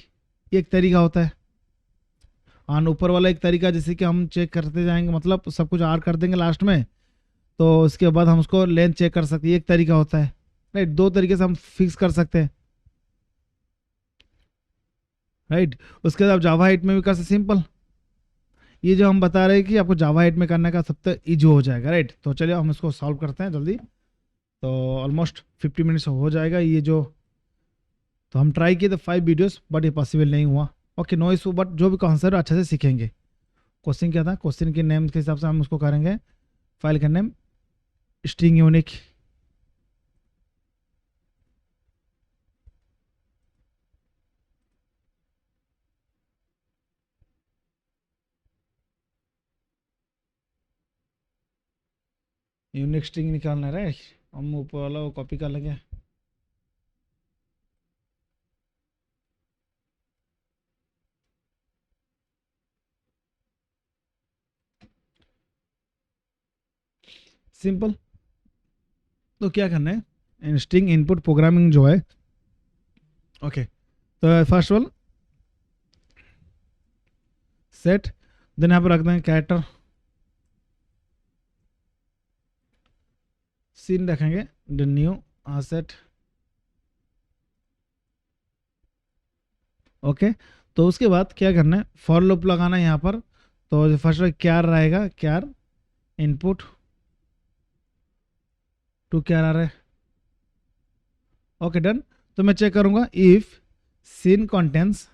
S1: ये एक तरीका होता है। और ऊपर वाला एक तरीका, जैसे कि हम चेक करते जाएंगे, मतलब सब कुछ आर कर देंगे लास्ट में, तो उसके बाद हम उसको लेंथ चेक कर सकते हैं, ये एक तरीका होता है, राइट। दो तरीके से हम फिक्स कर सकते हैं, राइट। उसके बाद आप जावा 8 में भी कर सकते, सिंपल। ये जो हम बता रहे हैं कि आपको जावा 8 में करने का सबसे ईजी हो जाएगा, राइट। तो चलिए हम इसको सॉल्व करते हैं जल्दी। तो ऑलमोस्ट 50 मिनट्स हो जाएगा ये जो, तो हम ट्राई किए थे 5 वीडियोस, बट ये पॉसिबल नहीं हुआ। ओके, नो इशू, बट जो भी कॉन्सेप्ट अच्छे से सीखेंगे। क्वेश्चन क्या था, क्वेश्चन के नेम के हिसाब से हम उसको करेंगे, फाइल का name string unique, unique string निकालना है, राइट। हम ऊपर वाला वो कॉपी कर लेंगे, सिंपल। तो क्या करना है, स्ट्रिंग इनपुट प्रोग्रामिंग जो है, ओके। तो फर्स्ट वन सेट, देन यहाँ पर रख देंगे कैरेक्टर, सीन रखेंगे, द न्यू सेट, ओके। तो उसके बाद क्या करना है, फॉर लूप लगाना है यहाँ पर। तो फर्स्ट क्या रहेगा, क्या इनपुट टू क्या आ रहा है, ओके डन। तो मैं चेक करूंगा इफ सीन कंटेंट्स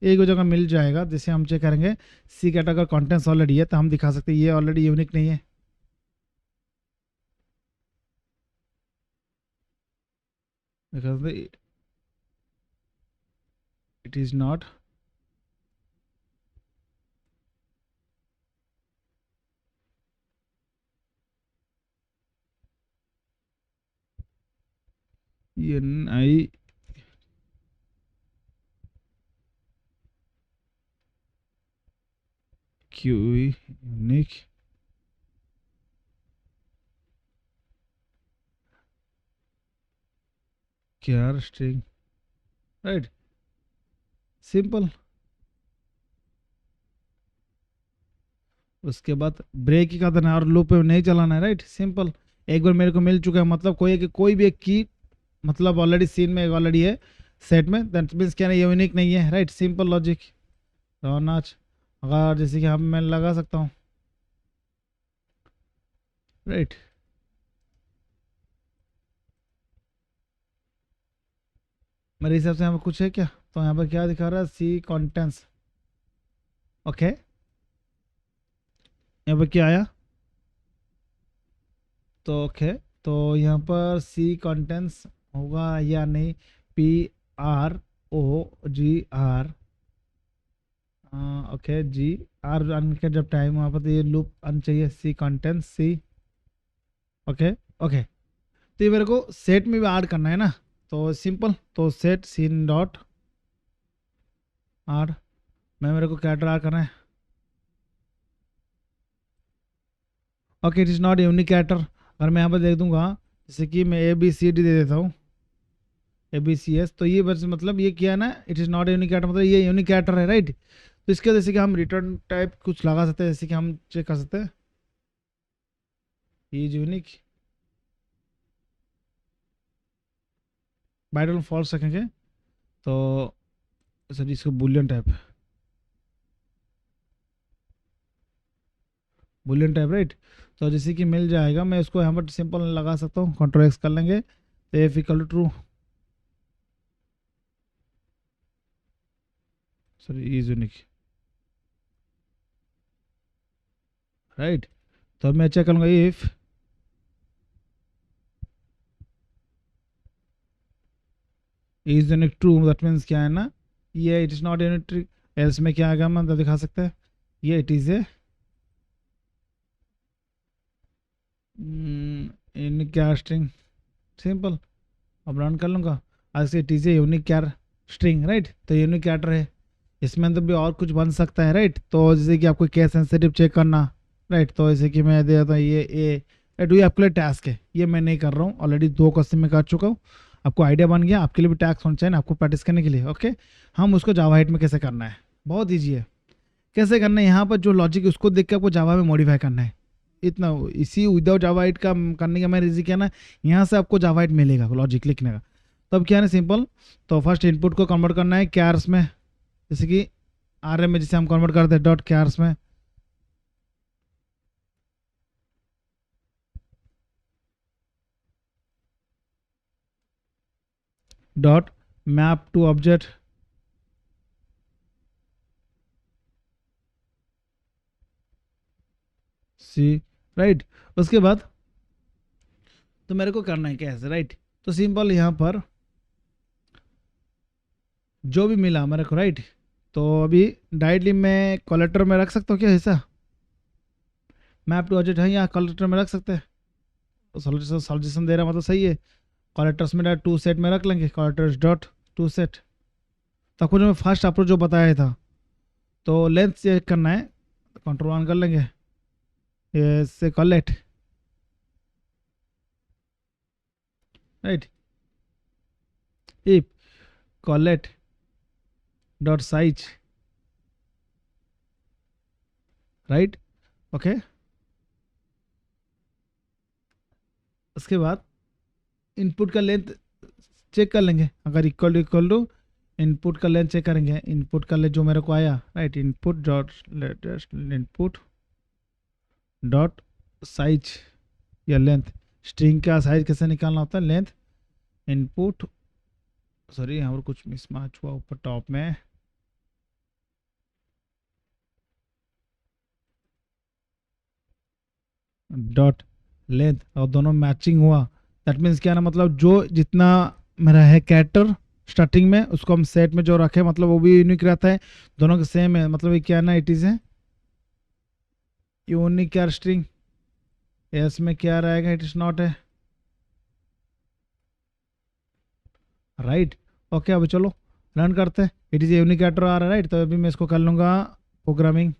S1: एक जगह मिल जाएगा, जैसे हम चेक करेंगे सी कैटेगरी कंटेंट्स ऑलरेडी है, तो हम दिखा सकते हैं ये ऑलरेडी यूनिक नहीं है, because it is not NI unique Kyar string, right, simple. उसके बाद ब्रेक ही करना है और लूप पे नहीं चलाना है, राइट, सिंपल। एक बार मेरे को मिल चुका है, मतलब कोई भी एक की मतलब ऑलरेडी सीन में ऑलरेडी है सेट में, दैट मीन्स क्या है, यूनिक नहीं है, राइट, सिंपल लॉजिक। तो नाच अगर जैसे कि हम मैं लगा सकता हूँ, राइट, मेरे हिसाब से यहाँ पर कुछ है क्या, तो यहाँ पर क्या दिखा रहा है, सी कंटेंट्स, ओके, यहाँ पर क्या आया, तो ओके, तो यहाँ पर सी कंटेंट्स होगा या नहीं, P R O G R, okay, G R run के जब टाइम वहाँ पर, तो ये लूप अन चाहिए, सी कंटेंट्स सी, ओके, ओके। तो ये मेरे को सेट में भी ऐड करना है ना, तो सिंपल, तो सेट सीन डॉट आर में मेरे को कैरेक्टर ऐड करना है, okay, it is not unique character. अगर मैं यहाँ पर देख दूंगा, जैसे कि मैं ए बी सी डी दे देता हूँ, ए बी सी एस, तो ये बस मतलब ये किया ना, it is not unique character, मतलब ये यूनिक कैरेक्टर है, राइट। तो इसके जैसे कि हम रिटर्न टाइप कुछ लगा सकते हैं, जैसे कि हम चेक कर सकते हैं, ये यूनिक, बाय डिफॉल्ट फॉल्स रखेंगे, तो सर इसको Boolean type, Boolean type, right. तो जैसे कि मिल जाएगा, मैं उसको यहाँ पर सिंपल लगा सकता हूँ, कंट्रोल एक्स कर लेंगे, तो F equal to true, sorry is unique, right. तो अब मैं चेक करूँगा, if is unique true, that means क्या है ना, ये it is not unique, else में क्या आएगा, मतलब दिखा सकते हैं, ये इट इज़ ए यूनिक क्या स्ट्रिंग, सिंपल। अब रन कर लूँगा, आज से इट इज़ ए यूनिक क्या स्ट्रिंग, राइट। तो यूनिक कैरेक्टर है, इसमें तो भी और कुछ बन सकता है, राइट। तो जैसे कि आपको केस सेंसिटिव चेक करना, राइट, तो जैसे कि मैं दे देता हूँ ये ए, राइट, ये आपके लिए टास्क है, ये मैं नहीं कर रहा हूँ, ऑलरेडी 2 क्वेश्चन में कर चुका हूँ, आपको आइडिया बन गया, आपके लिए भी टास्क होना चाहिए ना आपको प्रैक्टिस करने के लिए, ओके। हम उसको जावा हाइट में कैसे करना है, बहुत ईजी है, कैसे करना है, यहाँ पर जो लॉजिक है उसको देख के आपको जावा में मॉडिफाई करना है, इतना इसी विदाउट जावा हाइट का करने का मेरा इजी क्या ना, यहाँ से आपको जावा हाइट मिलेगा लॉजिक लिखने का। तो अब क्या है ना, सिंपल, तो फर्स्ट इनपुट को कन्वर्ट करना है कैर्स में, जैसे कि आर एम में जिसे हम कन्वर्ट करते हैं डॉट कैर्स में, dot map to object, C, right. उसके बाद तो मेरे को करना है कैसे, राइट। तो सिंपल यहाँ पर जो भी मिला मेरे को, राइट, तो अभी डायरेक्टली मैं कलेक्टर में रख सकता हूँ क्या हिस्सा, मैप टू ऑब्जेक्ट है यहाँ कलेक्टर में रख सकते हैं, सॉल्यूशन दे रहा मतलब सही है, कलेक्टर्स में डायरेक्ट टू सेट में रख लेंगे, कलेक्टर्स डॉट टू सेट। तो आपको जो मैं फर्स्ट अप्रोच जो बताया था, तो लेंथ चेक करना है, कंट्रोल ऑन कर लेंगे, ये से collect, right, if collect dot size, right, okay. उसके बाद इनपुट का लेंथ चेक कर लेंगे, अगर इक्वल टू इनपुट का लेंथ चेक करेंगे, इनपुट का लेंथ जो मेरे को आया, right, input dot input dot size या लेंथ, स्ट्रिंग का साइज कैसे निकालना होता है, लेंथ इनपुट, सॉरी यहाँ पर कुछ मिसमैच हुआ ऊपर टॉप में, डॉट लेंथ, और दोनों मैचिंग हुआ, दैट मीन्स क्या ना, मतलब जो जितना मेरा है कैरेक्टर स्टार्टिंग में उसको हम सेट में जो रखे, मतलब वो भी यूनिक रहता है, दोनों के सेम है, मतलब ये क्या ना, इट इज़ है यूनिक कैर स्ट्रिंग, एस में क्या रहेगा, इट इज नॉट है, राइट, ओके। अब चलो रन करते हैं, इट इज़ यूनिक कैरेक्टर आ रहा है, राइट। तो अभी मैं इसको कर लूँगा प्रोग्रामिंग,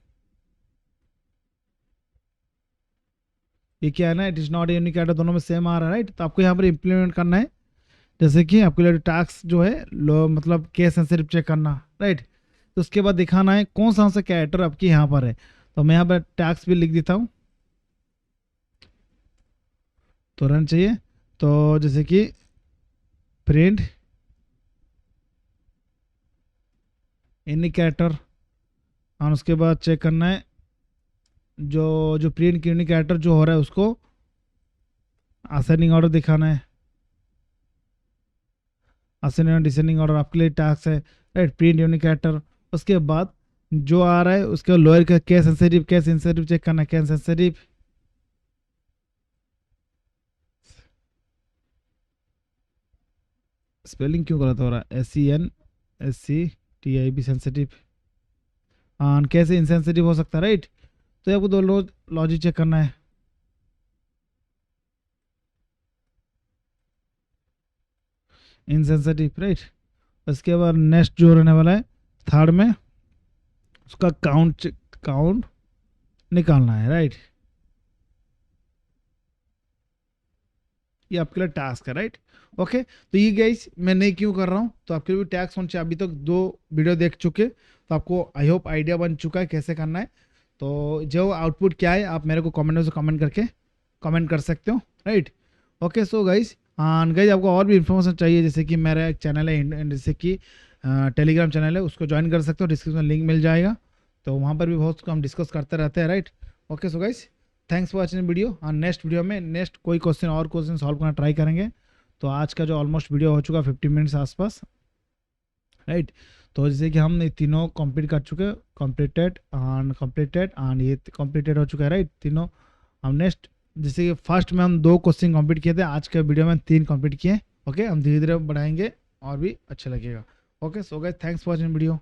S1: ये क्या है ना, it is not unique character, दोनों में सेम आ रहा है राइट। तो आपको यहाँ पर इम्प्लीमेंट करना है, जैसे कि आपके लिए टास्क जो है लो मतलब केस सेंसिटिव चेक करना राइट। तो उसके बाद दिखाना है कौन सा कैरेक्टर आपके यहाँ पर है। तो मैं यहाँ पर टैक्स भी लिख देता हूँ, तो रन चाहिए। तो जैसे कि प्रिंट एनी कैरेक्टर, और उसके बाद चेक करना है जो जो प्रिंट की यूनिक कैरेक्टर जो हो रहा है उसको असेंडिंग ऑर्डर दिखाना है। असेंडिंग और डिसेंडिंग ऑर्डर आपके लिए टास्क है राइट, प्रिंट यूनिक कैरेक्टर। उसके बाद जो आ रहा है उसके लोअर का case sensitive, case sensitive check करना है, केस सेंसिटिव। स्पेलिंग क्यों गलत हो रहा है, SENSCTIV सेंसिटिव, हाँ कैसे इनसेंसिटिव हो सकता है राइट। तो आपको दो लॉजिक चेक करना है, इनसेंसिटिव राइट। उसके बाद नेक्स्ट जो रहने वाला है थर्ड में उसका काउंट निकालना है राइट। ये आपके लिए टास्क है राइट। ओके, तो ये गाइस मैं नहीं क्यों कर रहा हूँ, तो आपके लिए भी टैक्स होना चाहिए। अभी तक 2 वीडियो देख चुके, तो आपको आई होप आइडिया बन चुका है कैसे करना है। तो जो आउटपुट क्या है आप मेरे को कमेंट में से कमेंट करके कमेंट कर सकते हो राइट। ओके सो गाइस, हाँ गाइस आपको और भी इन्फॉर्मेशन चाहिए, जैसे कि मेरा एक चैनल है, जैसे कि टेलीग्राम चैनल है, उसको ज्वाइन कर सकते हो, डिस्क्रिप्शन में लिंक मिल जाएगा। तो वहाँ पर भी बहुत हम डिस्कस करते रहते हैं right. Okay so guys, thanks for watching video. और नेक्स्ट वीडियो में नेक्स्ट कोई क्वेश्चन और क्वेश्चन सॉल्व करना ट्राई करेंगे। तो आज का जो ऑलमोस्ट वीडियो हो चुका 50 मिनट्स आसपास राइट। तो जैसे कि हम ये तीनों कंप्लीट कर चुके, कंप्लीटेड एंड ये कंप्लीटेड हो चुका है राइट तीनों। हम नेक्स्ट जैसे कि फर्स्ट में हम 2 क्वेश्चन कंप्लीट किए थे, आज के वीडियो में 3 कंप्लीट किए। ओके, हम धीरे धीरे बढ़ाएंगे और भी अच्छा लगेगा। Okay so guys, thanks for watching video.